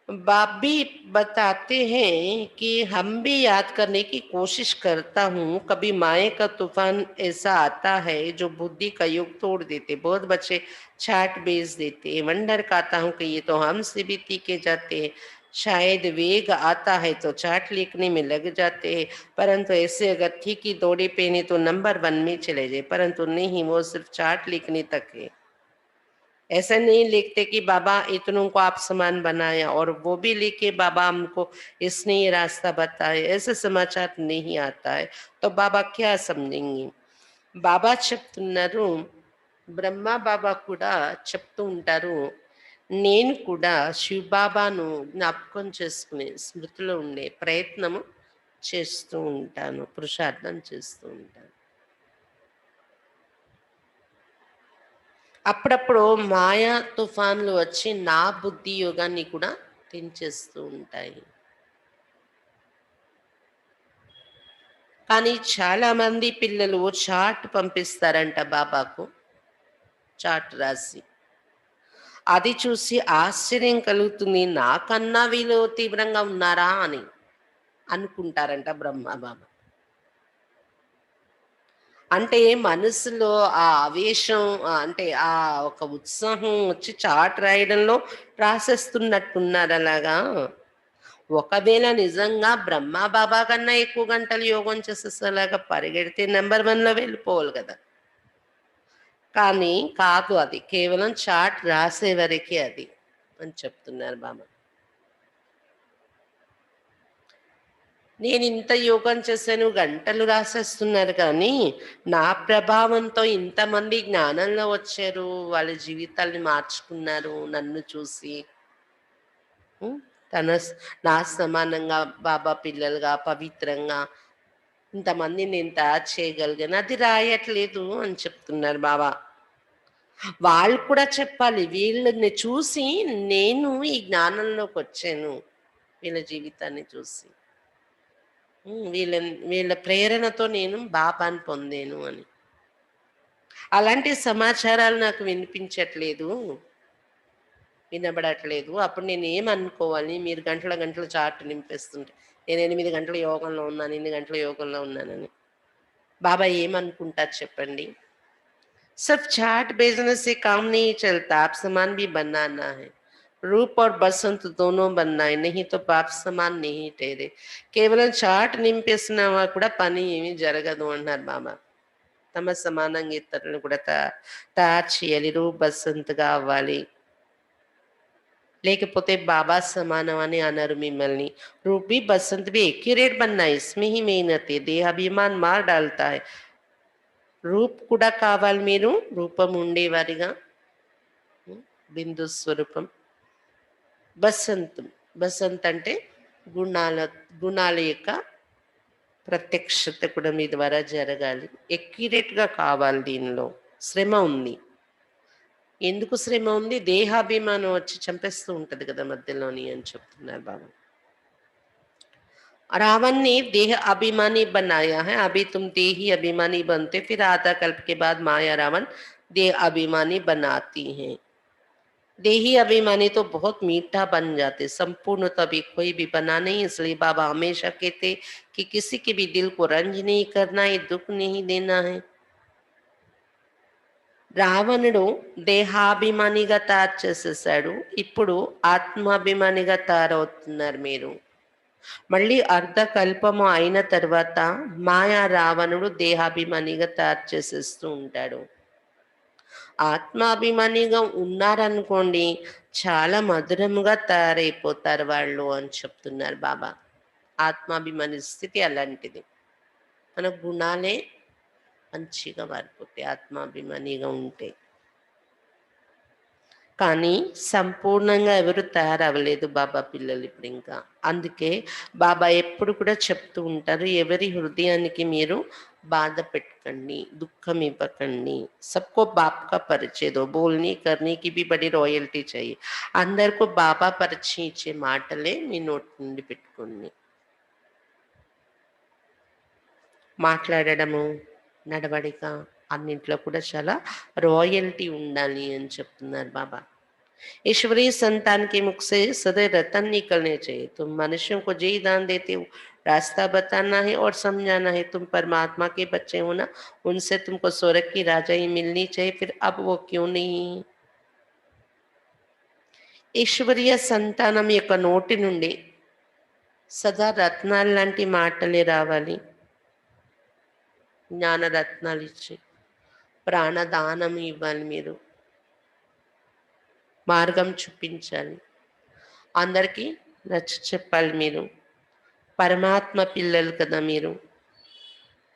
Speaker 2: बाप भी बताते हैं कि हम भी याद करने की कोशिश करता हूँ, कभी माए का तूफान ऐसा आता है जो बुद्धि का युग तोड़ देते, बहुत बच्चे चाट बेच देते हैं, वंडर कहता हूँ कि ये तो हमसे भी तीखे जाते हैं। शायद वेग आता है तो चाट लिखने में लग जाते हैं, परंतु ऐसे अगर ठीक दौड़े पहने तो नंबर 1 में चले जाए, परंतु नहीं, वो सिर्फ चाट लिखने तक है। ऐसा नहीं लिखते कि बाबा इतनों को आप समान बनाया और वो भी लिखे बाबा हमको इसने ये रास्ता बताया, ऐसे समाचार नहीं आता है तो बाबा क्या समझेंगे. బాబా చెప్తున్నారు, బ్రహ్మ బాబా కూడా చెప్తూ ఉంటారు, నేను కూడా శివబాబాను జ్ఞాపకం చేసుకునే స్మృతిలో ఉండే ప్రయత్నము చేస్తూ ఉంటాను, పురుషార్థం చేస్తూ ఉంటాను. అప్పుడప్పుడు మాయా తుఫాన్లు వచ్చి నా బుద్ధి యోగాన్ని కూడా తెంచేస్తూ ఉంటాయి. కానీ చాలామంది పిల్లలు చార్ట్ పంపిస్తారంట బాబాకు. చార్ట్ రాసి. అది చూసి ఆశ్చర్యం కలుగుతుంది. నాకన్నా వీళ్ళు తీవ్రంగా ఉన్నారా అని అనుకుంటారంట బ్రహ్మ బాబా. అంటే మనసులో ఆ ఆవేశం అంటే ఆ ఒక ఉత్సాహం వచ్చి చాట్ రాయడంలో రాసేస్తున్నట్టున్నారు అలాగా. ఒకవేళ నిజంగా బ్రహ్మ బాబా కన్నా ఎక్కువ గంటలు యోగం చేసేసేలాగా పరిగెడితే నెంబర్ 1లో వెళ్ళిపోవాలి కదా! కానీ కాదు అది. కేవలం చాట్ రాసే వరకే అది అని చెప్తున్నారు బాబా. నేనింత యోగం చేశాను, గంటలు రాసేస్తున్నారు కానీ, నా ప్రభావంతో ఇంతమంది జ్ఞానంలో వచ్చారు. వాళ్ళ జీవితాల్ని మార్చుకున్నారు నన్ను చూసి. హ్మ్. తన స్ నా సమానంగా బాబా పిల్లలుగా, పవిత్రంగా ఇంతమందిని నేను తయారు చేయగలిగాను. అది రాయట్లేదు అని చెప్తున్నారు బాబా. వాళ్ళు కూడా చెప్పాలి. వీళ్ళని చూసి నేను ఈ జ్ఞానంలోకొచ్చాను. వీళ్ళ జీవితాన్ని చూసి. వీళ్ళ ప్రేరణతో నేను బాబాని పొందాను అని. అలాంటి సమాచారాలు నాకు వినిపించట్లేదు. వినబడట్లేదు. అప్పుడు నేనేమనుకోవాలి? మీరు గంటల గంటల చార్ట్ నింపేస్తుంటే. నేను 8 గంటల యోగంలో ఉన్నాను, ఇన్ని గంటల యోగంలో ఉన్నానని. బాబా ఏమనుకుంటారు చెప్పండి? सिर्फ चार्ट भेजने से काम नहीं चलता, आप समान भी बनाना है। रूप और बसंत दोनों बनना है, नहीं तो बाप समान नहीं ठहरे। కేవలం చాట్ నింపేసినా కూడా పని ఏమీ జరగదు అంటున్నారు బాబా. తమ సమానంగా ఇతరులను కూడా తయారు చేయాలి. రూప్ బసంత్‌గా అవ్వాలి. లేకపోతే బాబా సమానం అని అనరు మిమ్మల్ని. रूप भी बसंत भी एक ही रेट बनना है, इसमें ही मेहनत है। देहाभिमान मार डालता है। రూప్ కూడా కావాలి మీరు. రూపం ఉండేవారిగా. బిందు స్వరూపం. బసంతం. బసంత్ అంటే గుణాల గుణాల యొక్క ప్రత్యక్షత కూడా మీ ద్వారా జరగాలి. ఎక్యురేట్‌గా కావాలి దీనిలో. శ్రమ ఉంది. ఎందుకు శ్రమ ఉంది? దేహాభిమానం వచ్చి చంపేస్తూ ఉంటది కదా మధ్యలోని అని చెప్తున్నారు బాబా. रावण ने देह अभिमानी बनाया है, अभी तुम देही अभिमानी बनते, फिर आधा कल्प के बाद माया रावण देह अभिमानी बनाती है। देही अभिमानी तो बहुत मीठा बन जाते, संपूर्ण तो अभी कोई भी बना नहीं। इसलिए बाबा हमेशा कहते कि किसी के भी दिल को रंज नहीं करना है, दुख नहीं देना है। రావణుడు దేహాభిమానిగా తయారు చేసేసాడు. ఇప్పుడు ఆత్మాభిమానిగా తయారవుతున్నారు మీరు. మళ్ళీ అర్ధకల్పము అయిన తర్వాత మాయా రావణుడు దేహాభిమానిగా తయారు చేసేస్తూ ఉంటాడు. ఆత్మాభిమానిగా ఉన్నారనుకోండి, చాలా మధురముగా తయారైపోతారు వాళ్ళు అని చెప్తున్నారు బాబా. ఆత్మాభిమాని స్థితి అలాంటిది. మన గుణాలే మంచిగా మారిపోతాయి ఆత్మాభిమానిగా ఉంటే. కానీ సంపూర్ణంగా ఎవరు తయారవ్వలేదు బాబా పిల్లలు ఇప్పుడు ఇంకా. అందుకే బాబా ఎప్పుడు కూడా చెప్తూ ఉంటారు, ఎవరి హృదయానికి మీరు బాధ పెట్టకండి, దుఃఖం ఇవ్వకండి. సబ్కో బాప్ కా పరిచయ దో, బోల్ని కర్నీకి బి బడి రాయల్టీ चाहिए. అందరికీ బాబా పరిచయం ఇచ్చే మాటలే మీ నోటి నుండి పెట్టుకోండి. మాట్లాడడము, నడవడిక అన్నింట్లో కూడా చాలా రాయల్టీ ఉండాలి అని చెప్తున్నారు బాబా. ईश्वरीय संतान के मुख से सदैव रतन निकलने चाहिए। तुम मनुष्यों को जय दान देते हो, रास्ता बताना है और समझाना है। तुम परमात्मा के बच्चे हो ना, उनसे तुमको स्वर्ग की राजाई मिलनी चाहिए, फिर अब वो क्यों नहीं? ఈశ్వరీయ సంతానం యొక్క నోటి నుండి సదా రత్నాలు లాంటి మాటలే రావాలి. జ్ఞాన రత్నాలు ఇచ్చి ప్రాణదానం ఇవ్వాలి మీరు. మార్గం చూపించాలి. అందరికీ నచ్చ చెప్పాలి మీరు. పరమాత్మ పిల్లలు కదా మీరు.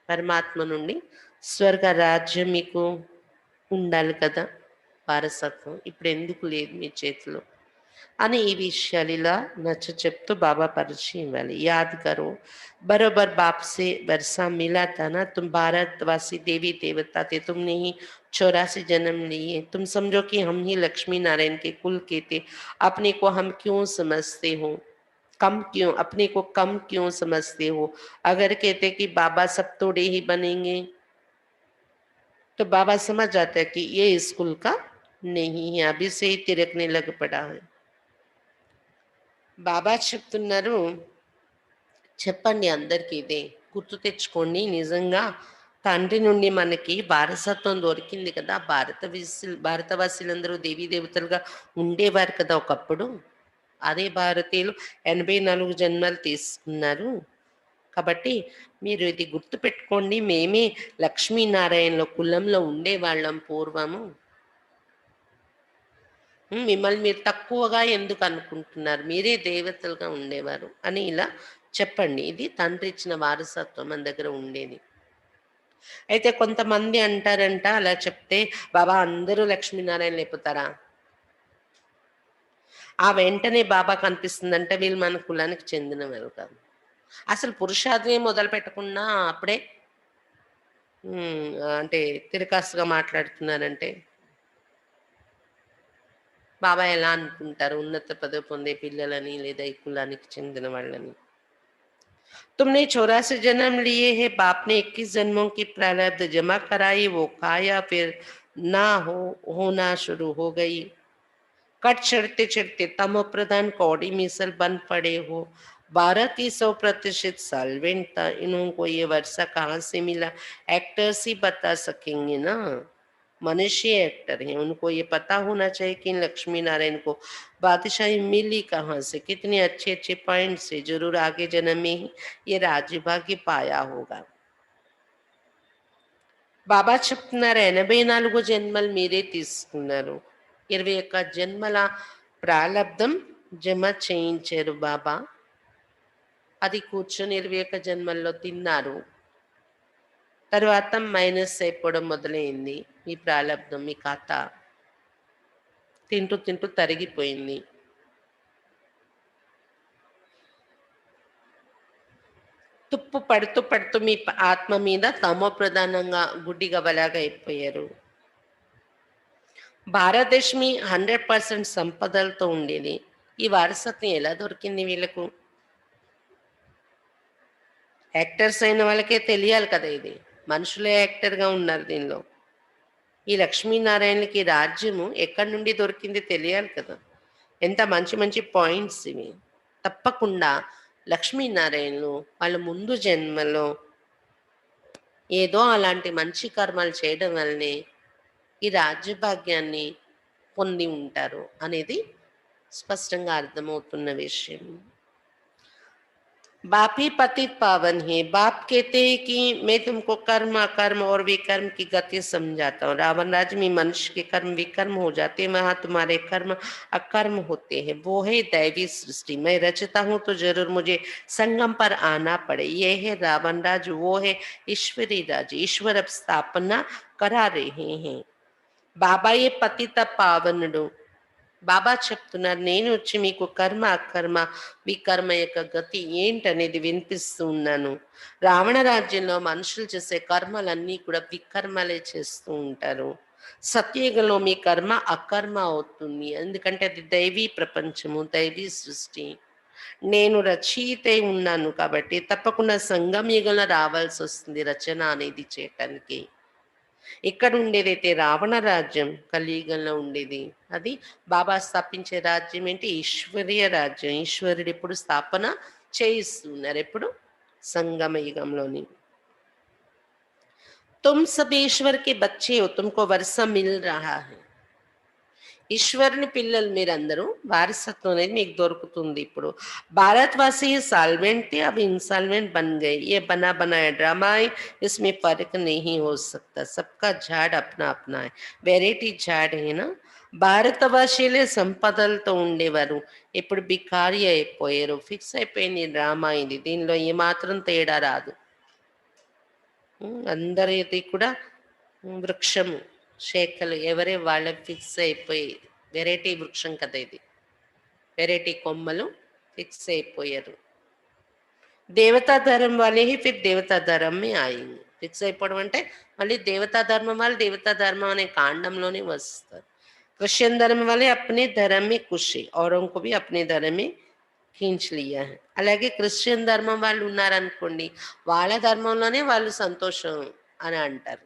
Speaker 2: పరమాత్మ నుండి స్వర్గ రాజ్యం మీకు ఉండాలి కదా వారసత్వం. ఇప్పుడు ఎందుకు లేదు మీ చేతిలో? అని ఈ విషయాలు ఇలా నచ్చ చెప్తూ బాబా పరిచయం ఇవ్వాలి. యాద్ కరో बरोबर बाप से वर्षा मिला था ना, तुम भारतवासी देवी देवता थे, तुमने ही 84 जन्म लिए। तुम समझो कि हम ही लक्ष्मी नारायण के कुल के थे। अपने को हम क्यों समझते हो, कम क्यों, अपने को कम क्यों समझते हो? अगर कहते कि बाबा सब तोड़े ही बनेंगे, तो बाबा समझ जाता है कि ये स्कूल का नहीं है, अभी से ही तिरकने लग पड़ा है। బాబా చెప్తున్నారు, చెప్పండి అందరికీ ఇదే, గుర్తు తెచ్చుకోండి. నిజంగా తండ్రి నుండి మనకి వారసత్వం దొరికింది కదా. భారతవాసులందరూ దేవీ దేవతలుగా ఉండేవారు కదా ఒకప్పుడు. అదే భారతీయులు 84 జన్మలు తీసుకున్నారు. కాబట్టి మీరు ఇది గుర్తు పెట్టుకోండి, మేమే లక్ష్మీనారాయణలో కులంలో ఉండేవాళ్ళం పూర్వము. మిమ్మల్ని మీరు తక్కువగా ఎందుకు అనుకుంటున్నారు, మీరే దేవతలుగా ఉండేవారు అని ఇలా చెప్పండి. ఇది తండ్రి ఇచ్చిన వారసత్వం మన దగ్గర ఉండేది. అయితే కొంతమంది అంటారంట, అలా చెప్తే బాబా అందరూ లక్ష్మీనారాయణ అయిపోతారా? ఆ వెంటనే బాబా కనిపిస్తుందంటే వీళ్ళు మన కులానికి చెందిన వారు కాదు. అసలు పురుషార్థమే మొదలు పెట్టకుండా అప్పుడే అంటే తిరకాసుగా మాట్లాడుతున్నారంటే బాబా ఎలా అనుకుంటారు ఉన్నత పదవి పొందే పిల్లలని లేదా ఈ కులానికి చెందిన వాళ్ళని? तुमने 84 जन्म लिए हैं, बाप ने 21 जन्मों की प्रारब्ध जमा कराई, वो खाया, फिर ना होना शुरू हो गई। कट चढ़ते चढ़ते तमो प्रधान कौड़ी मिसल बन पड़े हो। भारत ही 100% सॉल्वेंट था, इनको ये वर्षा कहाँ से मिला? एक्टर्स ही बता सकेंगे ना, मनुष्य एक्टर हैं, उनको ये पता होना चाहिए कि लक्ष्मी नारायण को बादशाही मिली कहाँ से, कितने अच्छे अच्छे पॉइंट से। जरूर आगे जन्म में ही ये राज्यभाग्य पाया होगा। బాబా చెప్తున్నారు 84 జన్మలు మీరే తీసుకున్నారు, 21 జన్మల ప్రాలబ్ధం జమ చేయించారు బాబా. అది కూర్చొని 21 జన్మల్లో తిన్నారు. తర్వాత మైనస్ అయిపోవడం మొదలైంది. మీ ప్రాలబ్ధం, మీ ఖాతా తింటూ తింటూ తరిగిపోయింది. తుప్పు పడుతూ పడుతూ మీ ఆత్మ మీద తమో ప్రధానంగా గుడ్డిగవలాగా అయిపోయారు. భారతదేశం 100% సంపదలతో ఉండేది. ఈ వారసత్వం ఎలా దొరికింది వీళ్ళకు? యాక్టర్స్ అయిన వాళ్ళకే తెలియాలి కదా ఇది. మనుషులే యాక్టర్గా ఉన్నారు దీనిలో. ఈ లక్ష్మీనారాయణకి రాజ్యము ఎక్కడి నుండి దొరికింది తెలియాలి కదా. ఎంత మంచి మంచి పాయింట్స్ ఇవి. తప్పకుండా లక్ష్మీనారాయణలు వాళ్ళ ముందు జన్మలో ఏదో అలాంటి మంచి కర్మలు చేయడం వల్లనే ఈ రాజ్యభాగ్యాన్ని పొంది ఉంటారు అనేది స్పష్టంగా అర్థమవుతున్న విషయం. बाप ही पतित पावन है। बाप कहते हैं कि मैं तुमको कर्म अकर्म और विकर्म की गति समझाता हूँ। रावण राज्य में मनुष्य के कर्म विकर्म हो जाते हैं, वहां तुम्हारे कर्म अकर्म होते हैं। वो है दैवी सृष्टि, मैं रचता हूँ तो जरूर मुझे संगम पर आना पड़े। ये है रावण राज्य, वो है ईश्वरी राज्य। ईश्वर अब स्थापना करा रहे हैं। बाबा ये पतित पावनुడు. బాబా చెప్తున్నారు, నేను వచ్చి మీకు కర్మ అకర్మ వికర్మ యొక్క గతి ఏంటనేది వినిపిస్తూ ఉన్నాను. రావణ రాజ్యంలో మనుషులు చేసే కర్మలన్నీ కూడా వికర్మలే చేస్తూ ఉంటారు. సత్యయుగంలో మీ కర్మ అకర్మ అవుతుంది, ఎందుకంటే అది దైవీ ప్రపంచము, దైవీ సృష్టి. నేను రచయిత ఉన్నాను కాబట్టి తప్పకుండా సంగం యుగంలో రావాల్సి వస్తుంది రచన అనేది చేయటానికి. ఇక్కడ ఉండేదైతే రావణ రాజ్యం కలియుగంలో ఉండేది, అది బాబా స్థాపించే రాజ్యం ఏంటి? ఈశ్వరీయ రాజ్యం. ఈశ్వరుడు ఎప్పుడు స్థాపన చేయిస్తున్నారు, ఎప్పుడు? సంగమ యుగంలోని. तुम सब ईश्वर के बच्चे हो, तुमको वर्षा मिल रहा है. ఈశ్వరుని పిల్లలు మీరందరూ, వారసత్వం అనేది మీకు దొరుకుతుంది. ఇప్పుడు భారతవాसी साल्वेंट थे, अब इंसॉल्वेंट बन गए, ये बना बनाया ड्रामा है, इसमें फर्क नहीं हो सकता, सबका झाड़ अपना अपना है. వెరైటీ झाड़ है ना. భారతవాసీలే సంపదలతో ఉండేవారు, ఇప్పుడు బికారి అయిపోయారు. ఫిక్స్ అయిపోయింది డ్రామా ఇది, దీనిలో ఏమాత్రం తేడా రాదు. అందరిది కూడా వృక్షము శాఖలు ఎవరే వాళ్ళ ఫిక్స్ అయిపోయి వెరైటీ వృక్షం కదా ఇది. పెరటి కొమ్మలు ఫిక్స్ అయిపోయారు. దేవతా ధర్మం वाले ही फिर देवता धर्म में आएंगे. ఫిక్స్ అయిపోవడం అంటే మళ్ళీ దేవతా ధర్మం వాళ్ళు దేవతా ధర్మం అనే కాండంలోనే వస్తారు. క్రిస్టియన్ ధర్మం వాళ్ళే अपने धर्म में खुश है औरों को भी अपने धर्म में खींच लिया है. అలాగే క్రిస్టియన్ ధర్మం వాళ్ళు ఉన్నారనుకోండి, వాళ్ళ ధర్మంలోనే వాళ్ళు సంతోషం అని అంటారు.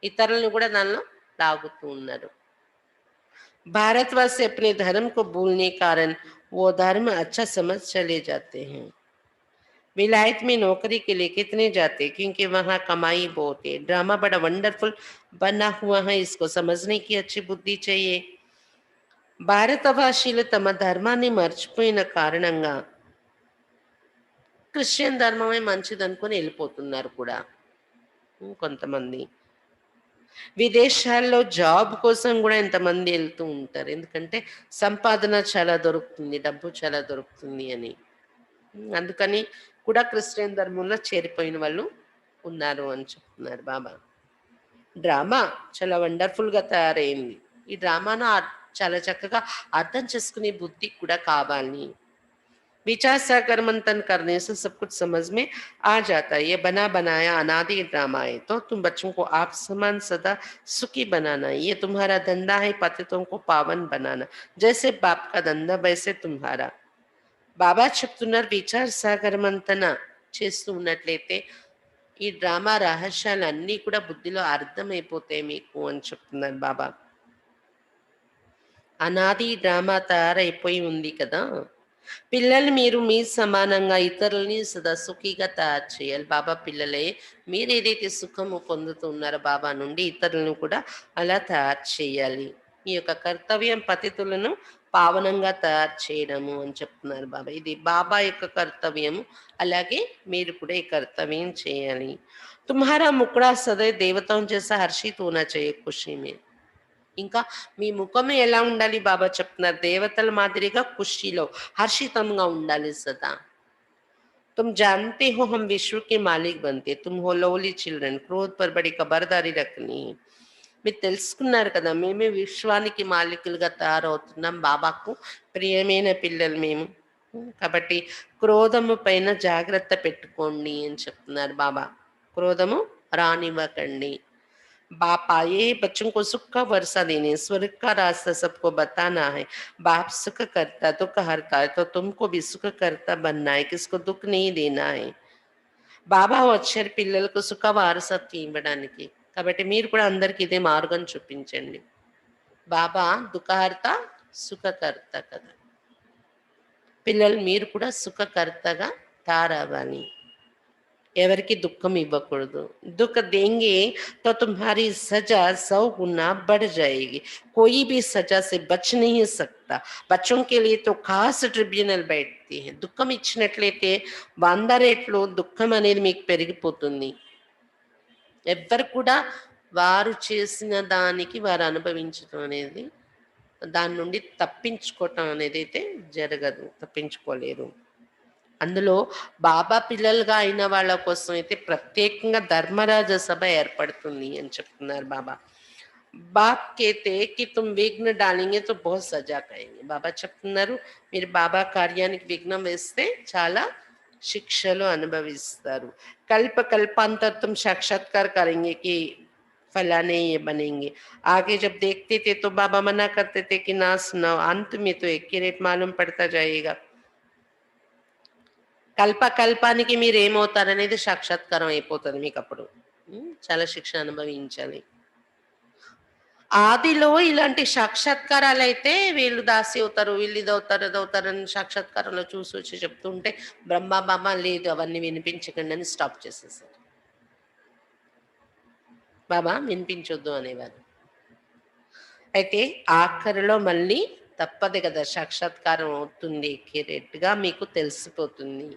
Speaker 2: ఇతరులను కూడా దానిలో లాగుతూ ఉన్నారు. भारतवासी अपने धर्म को भूलने कारण वो धर्म अच्छा समझ चले जाते हैं. विलायत में नौकरी के लिए कितने जाते क्योंकि वहां कमाई बहुत है. ड्रामा बड़ा वंडरफुल बना हुआ है, इसको समझने की अच्छी बुद्धि चाहिए. భారతవాసీలు తమ ధర్మాన్ని మర్చిపోయిన కారణంగా క్రిస్టియన్ ధర్మమే మంచిదనుకొని వెళ్ళిపోతున్నారు కూడా కొంతమంది. విదేశాల్లో జాబ్ కోసం కూడా ఎంతమంది వెళ్తూ ఉంటారు, ఎందుకంటే సంపాదన చాలా దొరుకుతుంది, డబ్బు చాలా దొరుకుతుంది అని. అందుకని కూడా క్రిస్టియన్ ధర్మంలో చేరిపోయిన వాళ్ళు ఉన్నారు అని చెప్తున్నారు బాబా. డ్రామా చాలా వండర్ఫుల్గా తయారైంది. ఈ డ్రామాను చాలా చక్కగా అర్థం చేసుకునే బుద్ధి కూడా కావాలి. विचार सागर मंथन करने से सब कुछ समझ में आ जाता है. ये बना बनाया अनादि ड्रामा है, तो तुम बच्चों को आप समान सदा सुखी बनाना. ये तुम्हारा धंधा है, पतितों को पावन बनाना. जैसे बाप का धंधा वैसे तुम्हारा. బాబా చెప్తున్నారు, విచార సాగర మంతన చేస్తూ ఉన్నట్లయితే ఈ డ్రామా రహస్యాలన్నీ కూడా బుద్ధిలో అర్థమైపోతాయి మీకు అని చెప్తున్నారు బాబా. అనాది డ్రామా తయారైపోయి ఉంది కదా, పిల్లలు మీరు మీ సమానంగా ఇతరులని సదా సుఖిగా తయారు చేయాలి. బాబా పిల్లలే మీరు ఏదైతే సుఖము పొందుతున్నారో బాబా నుండి ఇతరులను కూడా అలా తయారు చేయాలి. మీ యొక్క కర్తవ్యం పతితులను పావనంగా తయారు చేయడము అని చెప్తున్నారు బాబా. ఇది బాబా యొక్క కర్తవ్యము, అలాగే మీరు కూడా ఈ కర్తవ్యం చేయాలి. తుమ్హారా ముకుడా సదై దేవతాం చేసా హర్షిత్ హోనా चाहिए ఖుషీ మే. ఇంకా మీ ముఖం ఎలా ఉండాలి బాబా చెప్తున్నారు, దేవతల మాదిరిగా ఖుషీలో హర్షితంగా ఉండాలి సదా. तुम जानते हो हम विश्व के मालिक बनते, तुम हो लवली चिल्ड्रन, क्रोध पर बड़ी खबरदारी रखनी. మీరు తెలుసుకున్నారు కదా, మేమే విశ్వానికి మాలికులుగా తయారవుతున్నాం, బాబాకు ప్రియమైన పిల్లలు మేము. కాబట్టి క్రోధము పైన జాగ్రత్త పెట్టుకోండి అని చెప్తున్నారు బాబా. క్రోధము రానివ్వకండి. बाप आए बच्चों को सुख का वर्षा देने, स्वर्ग का रास्ता सबको बताना है. बाप सुख करता दुख हरता है, तो तुमको भी सुख करता बनना है, किसको दुख नहीं देना है. బాబా వచ్చారు పిల్లలకు సుఖ వారసత్వం ఇవ్వడానికి. కాబట్టి మీరు కూడా అందరికి ఇదే మార్గం చూపించండి. బాబా దుఃఖహర్త సుఖకర్త కదా, పిల్లలు మీరు కూడా సుఖకర్తగా తయారవ్వాలి. ఎవరికి దుఃఖం ఇవ్వకూడదు. दुख देंगे तो तुम्हारी सजा 100 गुना बढ़ जाएगी. कोई भी सजा से बच नहीं सकता. बच्चों के लिए तो खास ट्रिब्यूनल बैठती है. దుఃఖం ఇచ్చినట్లయితే 100 రెట్లు దుఃఖం అనేది మీకు పెరిగిపోతుంది. ఎవ్వరు కూడా వారు చేసిన దానికి వారు అనుభవించడం అనేది, దాని నుండి తప్పించుకోవటం అనేది అయితే జరగదు, తప్పించుకోలేరు. అందులో బాబా పిల్లలుగా అయిన వాళ్ళ కోసం అయితే ప్రత్యేకంగా ధర్మరాజ సభ ఏర్పడుతుంది అని చెప్తున్నారు బాబా. బాప్ కేతే కి తుమ్ విఘ్న డాలింగే తో బహుత్ సజా కరేంగే. బాబా చెప్తున్నారు, మీరు బాబా కార్యానికి విఘ్నం వేస్తే చాలా శిక్షలు అనుభవిస్తారు. కల్ప కల్పాంతర్ తుమ్ సాక్షాత్कार करेंगे कि फलाने ये बनेंगे. आगे जब देखते थे तो बाबा मना करते थे कि ना सुनाओ, अंत में तो एक्यूरेट मालूम पड़ता जाएगा. కల్ప కల్పానికి మీరు ఏమవుతారనేది సాక్షాత్కారం అయిపోతుంది మీకు అప్పుడు. చాలా శిక్ష అనుభవించాలి. ఆదిలో ఇలాంటి సాక్షాత్కారాలు అయితే వీళ్ళు దాసి అవుతారు, వీళ్ళు ఇది అవుతారు అది అవుతారని సాక్షాత్కారంలో చూసి వచ్చి చెప్తుంటే బ్రహ్మ బాబా లేదు అవన్నీ వినిపించకండి అని స్టాప్ చేసేసారు. బాబా వినిపించొద్దు అనేవారు. అయితే ఆఖరిలో మళ్ళీ తప్పదు కదా, సాక్షాత్కారం అవుతుంది, ఎక్యురేట్గా మీకు తెలిసిపోతుంది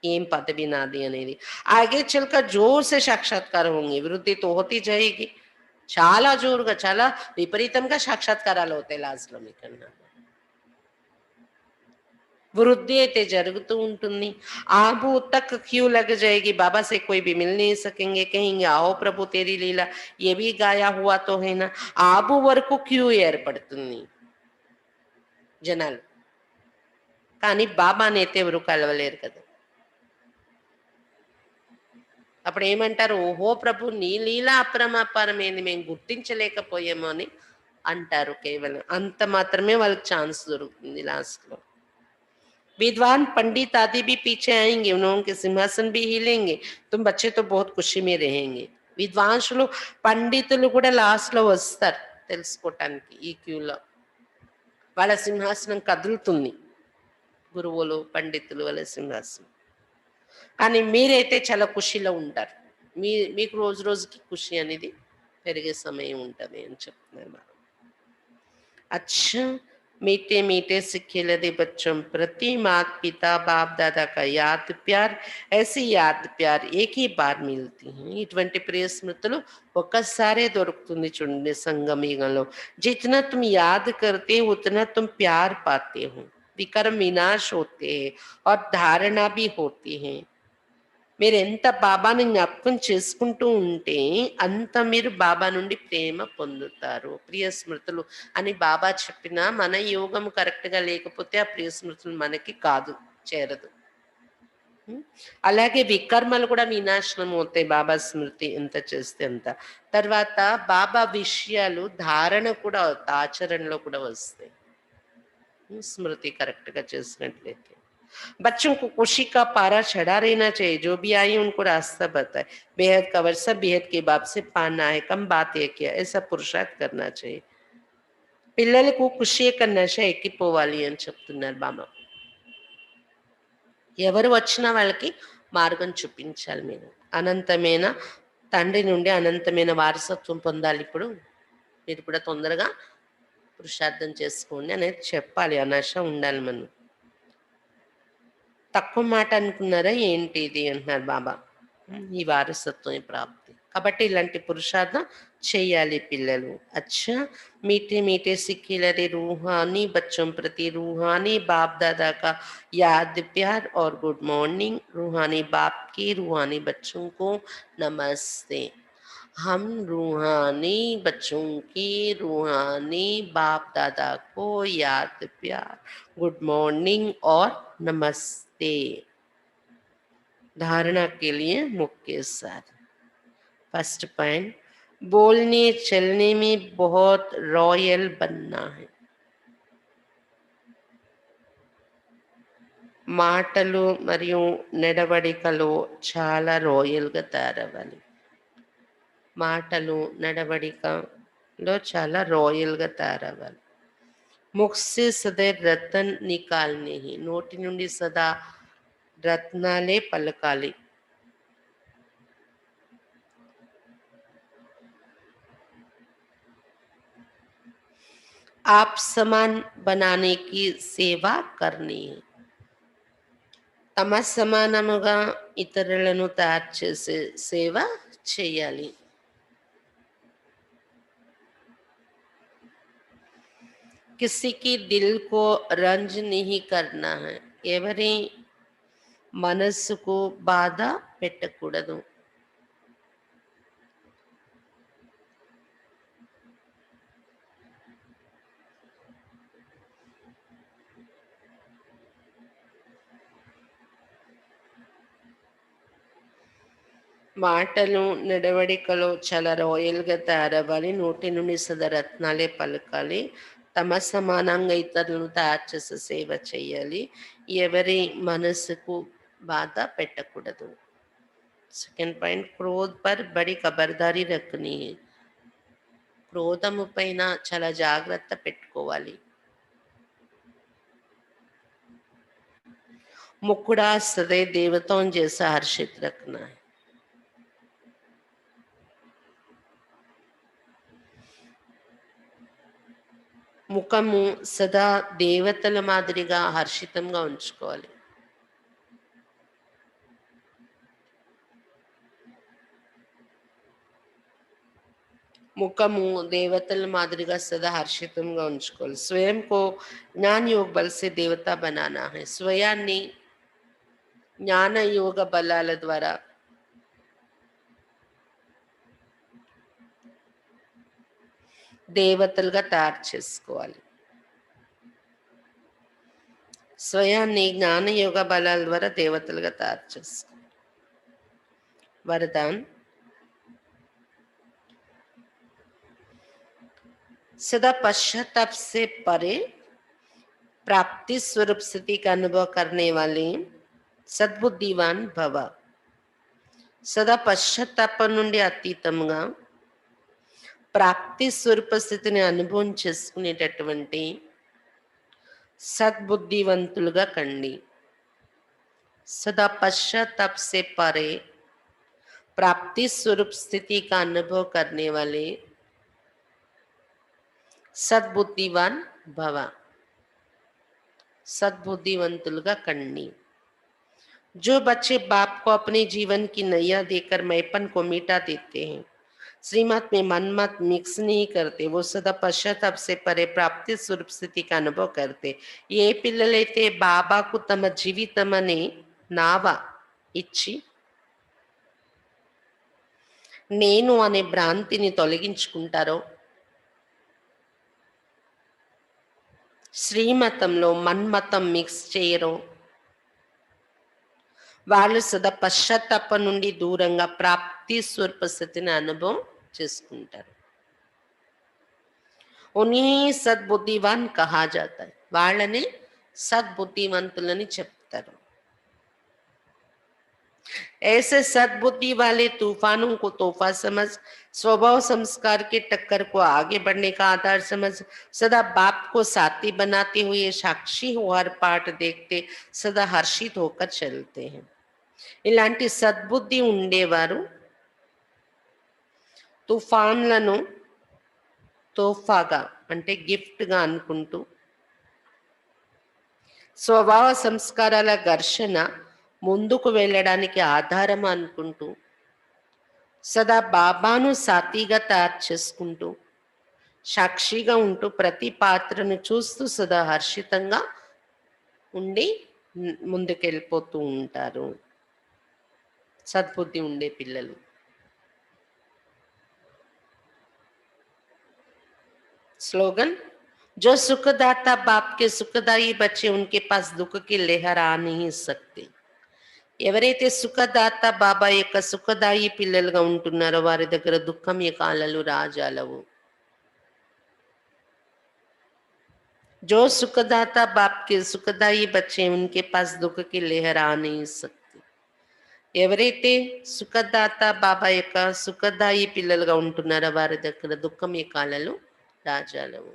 Speaker 2: ఏం పదవి నాది అనేది. ఆగే చల్కా జోర్ సే సాక్షాత్కారం होंगे, వృద్ధి తో होती जाएगी. చాలా జోరుగా చాలా విపరీతంగా సాక్షాత్కారాలు అవుతాయి లాస్ట్లో మీకన్నా. వృద్ధి అయితే జరుగుతూ ఉంటుంది. ఆబు తక్ క్యూ లగ్ జాయేगी, బాబా से कोई भी मिल नहीं सकेंगे, कहेंगे आओ प्रभु तेरी लीला ये भी गाया हुआ तो है ना. ఆబు వరకు క్యూ ఏర్పడుతుంది జనాలు. కానీ బాబానైతే ఎవరు కలవలేరు కదా. అప్పుడు ఏమంటారు, ఓహో ప్రభు నీ లీలా అపరమపరమేంది, మేము గుర్తించలేకపోయాము అని అంటారు. కేవలం అంత మాత్రమే వాళ్ళకి ఛాన్స్ దొరుకుతుంది లాస్ట్ లో. विद्वान पंडित आदि भी पीछे आएंगे, उनके सिंहासन भी हिलेंगे, तुम बच्चे तो बहुत खुशी में रहेंगे. విద్వాంసులు పండితులు కూడా లాస్ట్ లో వస్తారు తెలుసుకోవటానికి ఈ క్యూలో. వాళ్ళ సింహాసనం కదులుతుంది, గురువులు పండితులు వాళ్ళ సింహాసనం. కానీ మీరైతే చాలా ఖుషిలో ఉంటారు. మీకు రోజు రోజుకి ఖుషి అనేది పెరిగే సమయం ఉంటుంది అని చెప్తున్నారు బాబా. अच्छा, मीठे मीठे सिक्के लदे बच्चों प्रति माता पिता बाप दादा का याद प्यार, ऐसी याद प्यार एक ही बार मिलती है. ఇటువంటి ప్రియ స్మృతులు ఒక్కసారే దొరుకుతుంది చూడండి సంగమయుగంలో. जितना तुम याद करते हो उतना तुम प्यार पाते हो. विकर्म विनाश होते हैं और धारणा भी होती है. మీరు ఎంత బాబాని జ్ఞాపకం చేసుకుంటూ ఉంటే అంత మీరు బాబా నుండి ప్రేమ పొందుతారు. ప్రియ స్మృతులు అని బాబా చెప్పినా మన యోగం కరెక్ట్ గా లేకపోతే ఆ ప్రియ స్మృతులు మనకి కాదు, చేరదు. అలాగే వికర్మలు కూడా వినాశనం అవుతాయి బాబా స్మృతి ఎంత చేస్తే అంత. తర్వాత బాబా విషయాలు ధారణ కూడా ఆచరణలో కూడా వస్తాయి స్మృతి కరెక్ట్ గా చేసినట్లయితే. बच्चों को खुशी का पारा चढ़ा रहना चाहिए, जो भी आए उनको रास्ता बताए. बेहद का वर्षा बेहद के बाप से पाना है, कम बात है क्या, ऐसा पुरुषार्थ करना चाहिए. పిల్లలకు ఖుషి యొక్క నశ ఎక్కిపోవాలి అని చెప్తున్నారు బాబా. ఎవరు వచ్చినా వాళ్ళకి మార్గం చూపించాలి. మీరు అనంతమైన తండ్రి నుండి అనంతమైన వారసత్వం పొందాలి. ఇప్పుడు మీరు కూడా తొందరగా పురుషార్థం చేసుకోండి అనేది చెప్పాలి. ఆ నశ ఉండాలి మనం. తక్కువ మాట అనుకున్నారా ఏంటి ఇది అంటున్నారు బాబా. ఈ వారసత్వం ప్రాప్తి కాబట్టి ఇలాంటి పురుషార్థం చేయాలి పిల్లలు. అచ్చా, मीठे मीठे सिक्के लदे रूहानी बच्चों प्रति रूहानी बाप दादा का याद प्यार और गुड मॉर्निंग. रूहानी बाप की रूहानी बच्चों को नमस्ते. हम रूहानी बच्चों की रूहानी बाप दादा को याद प्यार, गुड मॉर्निंग और नमस्ते. धारणा के लिए मुख्य सार. फर्स्ट पॉइंट, बोलने चलने में बहुत रॉयल बनना है. మాటలు మరియు నడవడికలో చాలా రాయల్గా తయారవ్వాలి. మాటలు నడవడికలో చాలా రాయల్గా తయారవ్వాలి. ముఖ సే సదైవ్ రతన్ నికాల్నే హి, నోటి నుండి సదా రత్నాలే పలకాలి. आप समान बनाने की सेवा करनी है. తమ సమానముగా ఇతరులను తయారు చేసే సేవ చేయాలి. किसी की दिल को रंज नहीं करना है. ఎవరి మనస్సుకు బాధ పెట్టకూడదు. మాటలు నడవడికలో చాలా రాయల్గా తయారవ్వాలి. నోటి నుండి సదా రత్నాలే పలకాలి. తమ సమానంగా ఇతరులను తయారు చేసే సేవ చేయాలి. ఎవరి మనసుకు బాధ పెట్టకూడదు. సెకండ్ పాయింట్, క్రోధ్ పర్ బడి ఖబర్దారీ రఖనీ హై. క్రోధము పైన చాలా జాగ్రత్త పెట్టుకోవాలి. मुकुड़ा सदैव देवताओं जैसा हर्षित रखना है. ముఖము సదా దేవతల మాదిరిగా హర్షితంగా ఉంచుకోవాలి. ముఖము దేవతల మాదిరిగా సదా హర్షితంగా ఉంచుకోవాలి. స్వయం కో జ్ఞాన యోగ బల్ సే దేవతా బనానా హై. స్వయాన్ని జ్ఞాన యోగ బలాల ద్వారా దేవతలుగా తయారు చేసుకోవాలి. స్వయాన్ని జ్ఞాన యోగ బలాల ద్వారా దేవతలుగా తయారు చేసుకో. వరదాన్ सदा पश्चाताप से परे प्राप्ति स्वरूप स्थिति का अनुभव करने वाले సద్బుద్ధివాన్ భవ. సదా పశ్చాత్తాపం నుండి అతీతంగా ప్రాప్తి స్వరూప స్థితిని అనుభవం చేసుకునేటటువంటి సద్బుద్ధివంతులుగా కండి. सदा पश्चाताप से परे प्राप्ति स्वरूप स्थिति का अनुभव करने वाले सद्बुद्धिवान भव. सद्बुद्धिवंतुलगा कंडी. जो बच्चे बाप को अपने जीवन की नैया देकर मैपन को मिटा देते हैं, श्रीमत में मनमत मिक्स नहीं करते, वो सदा पश्चाताप से परे प्राप्ति स्वरूप स्थिति का अनुभव करते. ఏ పిల్లలైతే బాబాకు తమ జీవితమనే నావ ఇచ్చి నేను అనే భ్రాంతిని తొలగించుకుంటారో, శ్రీమతంలో మన్మతం మిక్స్ చేయరో, వాళ్ళు సదా పశ్చాత్తాపం నుండి దూరంగా ప్రాప్తి స్వరూప స్థితిని అనుభవం చేసుకుంటారు. उन्हीं सद्बुद्धिवान कहा जाता है. వాళ్ళని సద్బుద్ధివంతులని చెప్తారు. ऐसे सद्बुद्धि वाले तूफानों को तोहफा समझ, स्वभाव संस्कार के टक्कर को आगे बढ़ने का आधार समझ, सदा बाप को साथी बनाते हुए साक्षी हो हर पाठ देखते सदा हर्षित होकर चलते हैं. ఇలాంటి సద్బుద్ధి ఉండేవారు తుఫాన్లను తోఫాగా అంటే గిఫ్ట్గా అనుకుంటూ, స్వభావ సంస్కారాల ఘర్షణ ముందుకు వెళ్ళడానికి ఆధారం అనుకుంటూ, సదా బాబాను సాతిగా తయారు చేసుకుంటూ, సాక్షిగా ఉంటూ, ప్రతి పాత్రను చూస్తూ సదా హర్షితంగా ఉండి ముందుకెళ్ళిపోతూ ఉంటారు సద్బుద్ధి ఉండే పిల్లలు. स्लोगन जो सुखदाता बाप के सुखदाई बच्चे उनके पास दुख की लहर आ नहीं सकती. ఎవరైతే సుఖదాత బాబా యొక్క సుఖదాయి పిల్లలుగా ఉంటున్నారో వారి దగ్గర దుఃఖం యొక్క అలలు రాజాలవు. जो सुखदाता बाप के सुखदाई बच्चे उनके पास दुख की लहर आ नहीं सकती. ఎవరైతే సుఖదాత బాబా యొక్క సుఖదాయి పిల్లలుగా ఉంటున్నారో వారి దగ్గర దుఃఖం యొక్క అలలు రాజాలవు.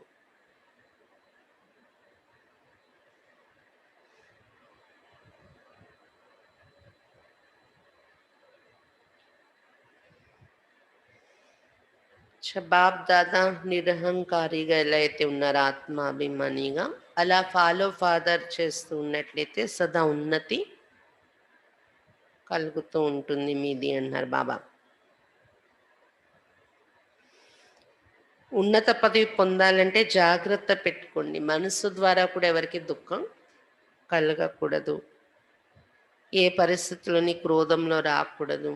Speaker 2: బాబ్ దాదా నిరహంకారిగా ఎలా అయితే ఉన్నారో ఆత్మాభిమానిగా అలా ఫాలో ఫాదర్ చేస్తూ ఉన్నట్లయితే సదా ఉన్నతి కలుగుతూ ఉంటుంది మీది అన్నారు బాబా. ఉన్నత పదవి పొందాలంటే జాగ్రత్త పెట్టుకోండి. మనసు ద్వారా కూడా ఎవరికి దుఃఖం కలగకూడదు. ఏ పరిస్థితుల్లోని క్రోధంలో రాకూడదు.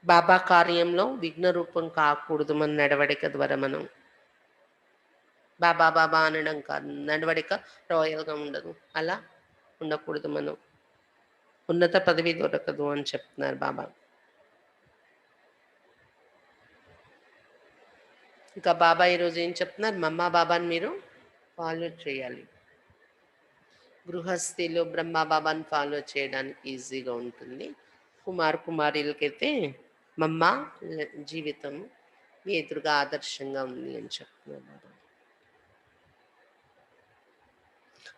Speaker 2: బాబా కార్యంలో విఘ్న రూపం కాకూడదు. మన నడవడిక ద్వారా మనం బాబా బాబా అనడం కాదు, నడవడిక రాయల్గా ఉండదు. అలా ఉండకూడదు. మనం ఉన్నత పదవి దొరకదు అని చెప్తున్నారు బాబా. ఇంకా బాబా ఈరోజు ఏం చెప్తున్నారు, మమ్మా బాబాని మీరు ఫాలో చేయాలి. గృహస్థిలో బ్రహ్మ బాబాని ఫాలో చేయడానికి ఈజీగా ఉంటుంది. కుమారులకైతే మమ్మ జీవితం మీ ఎదురుగా ఆదర్శంగా ఉంది అని చెప్తున్నారు బాబా.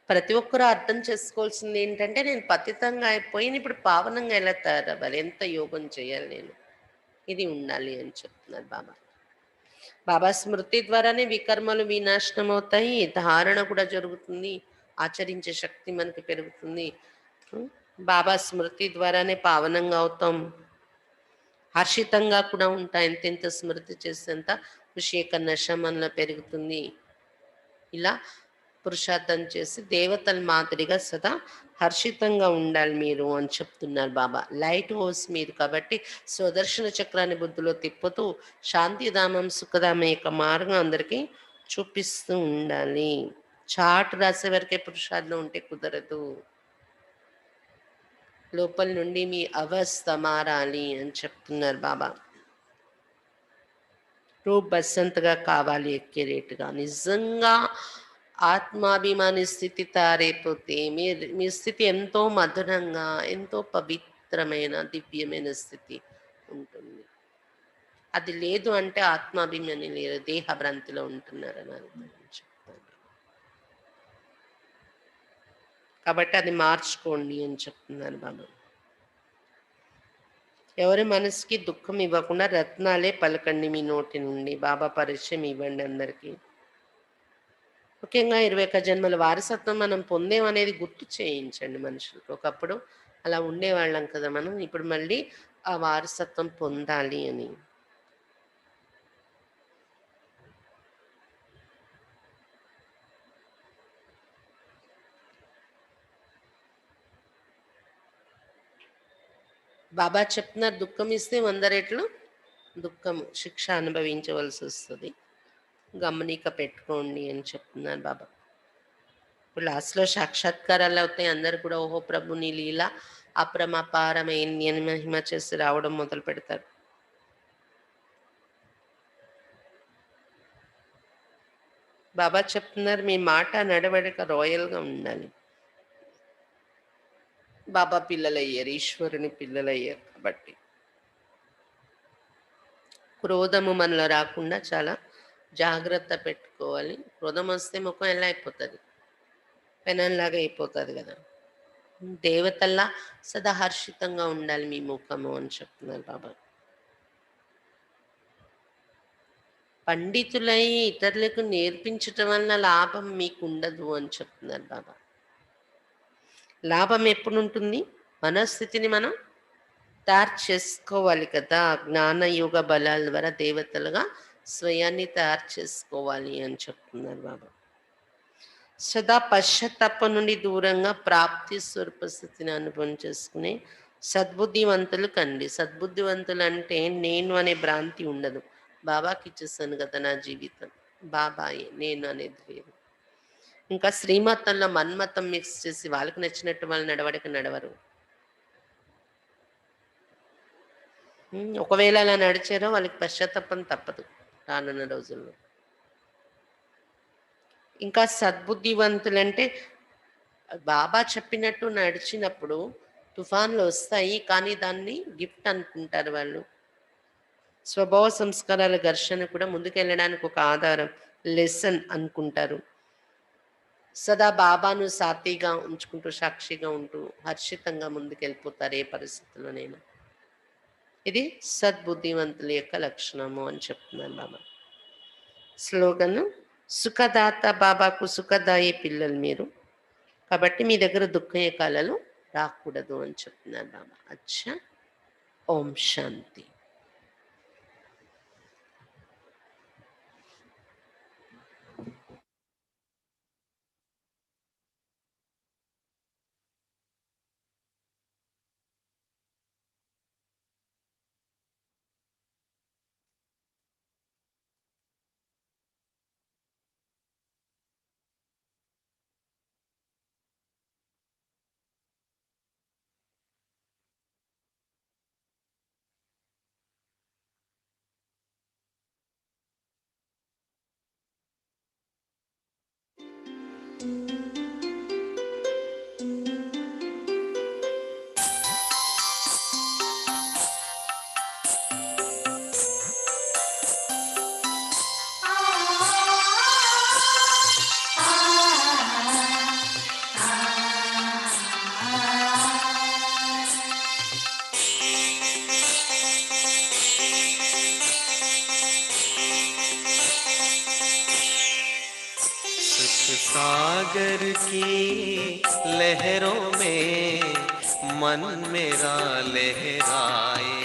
Speaker 2: ప్రతి ఒక్కరూ అర్థం చేసుకోవాల్సింది ఏంటంటే, నేను పతితంగా అయిపోయి ఇప్పుడు పావనంగా ఎలా తయారవ్వాలి, ఎంత యోగం చేయాలి నేను, ఇది ఉండాలి అని చెప్తున్నారు బాబా. బాబా స్మృతి ద్వారానే వికర్మలు వినాశనం అవుతాయి, ధారణ కూడా జరుగుతుంది, ఆచరించే శక్తి మనకి పెరుగుతుంది. బాబా స్మృతి ద్వారానే పావనంగా అవుతాం, హర్షితంగా కూడా ఉంటాం. ఎంతెంత స్మృతి చేసేంత ఖుషి యొక్క నశ మనలో పెరుగుతుంది. ఇలా పురుషార్థం చేసి దేవతల మాదిరిగా సదా హర్షితంగా ఉండాలి మీరు అని చెప్తున్నారు బాబా. లైట్ హౌస్ మీరు కాబట్టి స్వదర్శన చక్రాన్ని బుద్ధిలో తిప్పుతూ శాంతిధామం సుఖధామం యొక్క మార్గం అందరికీ చూపిస్తూ ఉండాలి. చాటు రాసే వరకే పురుషార్థం ఉంటే కుదరదు. లోపల నుండి మీ అవస్థ మారాలి అని చెప్తున్నారు బాబా. రూప్ బసంతగా కావాలి ఎక్కే రేటుగా. నిజంగా ఆత్మాభిమాని స్థితి తయారైపోతే మీ స్థితి ఎంతో మధురంగా, ఎంతో పవిత్రమైన, దివ్యమైన స్థితి ఉంటుంది. అది లేదు అంటే ఆత్మాభిమాని లేరు, దేహ భ్రాంతిలో ఉంటున్నారని అర్థం చెప్తాను. కాబట్టి అది మార్చుకోండి అని చెప్తున్నారు బాబా. ఎవరి మనసుకి దుఃఖం ఇవ్వకుండా రత్నాలే పలకండి మీ నోటి నుండి. బాబా పరిచయం ఇవ్వండి అందరికీ. ముఖ్యంగా 21 జన్మల వారసత్వం మనం పొందేం అనేది గుర్తు చేయించండి మనుషులకు. ఒకప్పుడు అలా ఉండేవాళ్ళం కదా మనం, ఇప్పుడు మళ్ళీ ఆ వారసత్వం పొందాలి అని. బాబా చెప్తున్నారు, దుఃఖం ఇస్తే 100 రెట్లు దుఃఖం శిక్ష అనుభవించవలసి వస్తుంది, గమనిక పెట్టుకోండి అని చెప్తున్నారు బాబా. ఇప్పుడు లాస్ట్లో సాక్షాత్కారాలు అవుతాయి. అందరు కూడా ఓహో ప్రభు నీ లీల అపరమపారమైన మహిమ చేసి రావడం మొదలు పెడతారు. బాబా చెప్తున్నారు, మీ మాట నడవడిక రాయల్గా ఉండాలి. బాబా పిల్లలయ్యారు, ఈశ్వరుని పిల్లలయ్యారు కాబట్టి క్రోధము మనలో రాకుండా చాలా జాగ్రత్త పెట్టుకోవాలి. క్రోధం వస్తే ముఖం ఎలా అయిపోతుంది, పెనంలాగా అయిపోతుంది కదా. దేవతల్లా సదా హర్షితంగా ఉండాలి మీ ముఖము అని చెప్తున్నారు బాబా. పండితులై ఇతరులకు నేర్పించటం వల్ల లాభం మీకు ఉండదు అని చెప్తున్నారు బాబా. లాభం ఎప్పుడు ఉంటుంది, మనస్థితిని మనం తయారు చేసుకోవాలి కదా. జ్ఞాన యోగ బలాల ద్వారా దేవతలుగా స్వయాన్ని తయారు చేసుకోవాలి అని చెప్తున్నారు బాబా. సదా పశ్చాత్తాపం నుండి దూరంగా ప్రాప్తి స్వరూప స్థితిని అనుభవం చేసుకుని సద్బుద్ధివంతులు కండి. సద్బుద్ధివంతులు అంటే నేను అనే భ్రాంతి ఉండదు. బాబాకి ఇచ్చేస్తాను కదా నా జీవితం, బాబాయే నేను అనేది లేదు. ఇంకా శ్రీమతంలో మన్మతం మిక్స్ చేసి వాళ్ళకి నచ్చినట్టు వాళ్ళు నడవడిక నడవరు. ఒకవేళ అలా నడిచారో వాళ్ళకి పశ్చాత్తాపం తప్పదు రానున్న రోజుల్లో. ఇంకా సద్బుద్ధివంతులంటే బాబా చెప్పినట్టు నడిచినప్పుడు తుఫాన్లు వస్తాయి, కానీ దాన్ని గిఫ్ట్ అనుకుంటారు వాళ్ళు. స్వభావ సంస్కారాల ఘర్షణ కూడా ముందుకెళ్ళడానికి ఒక ఆధారం, లెసన్ అనుకుంటారు. సదా బాబాను సాతిగా ఉంచుకుంటూ, సాక్షిగా ఉంటూ హర్షితంగా ముందుకెళ్ళిపోతారు ఏ పరిస్థితుల్లోనైనా. ఇది సద్బుద్ధివంతుల యొక్క లక్షణము అని చెప్తున్నారు బాబా. స్లోగన్, సుఖదాత బాబాకు సుఖదాయే పిల్లలు మీరు, కాబట్టి మీ దగ్గర దుఃఖయ కాలాలు రాకూడదు అని చెప్తున్నారు బాబా. అచ్చా, ఓం శాంతి.
Speaker 3: सागर की लहरों में मन मेरा लहराए,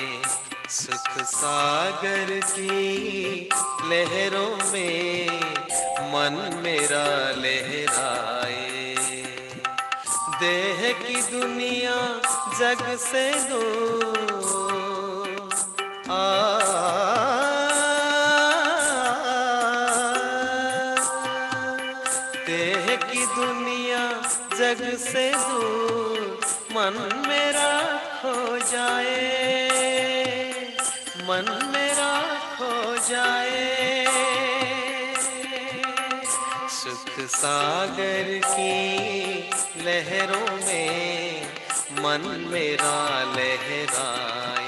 Speaker 3: सुख सागर की लहरों में मन मेरा लहराए। देह की दुनिया जग से दूर देह की दुनिया जग से दूर मन मेरा खो जाए, मन मेरा खो जाए। सुख सागर की लहरों में मन मेरा लहराए।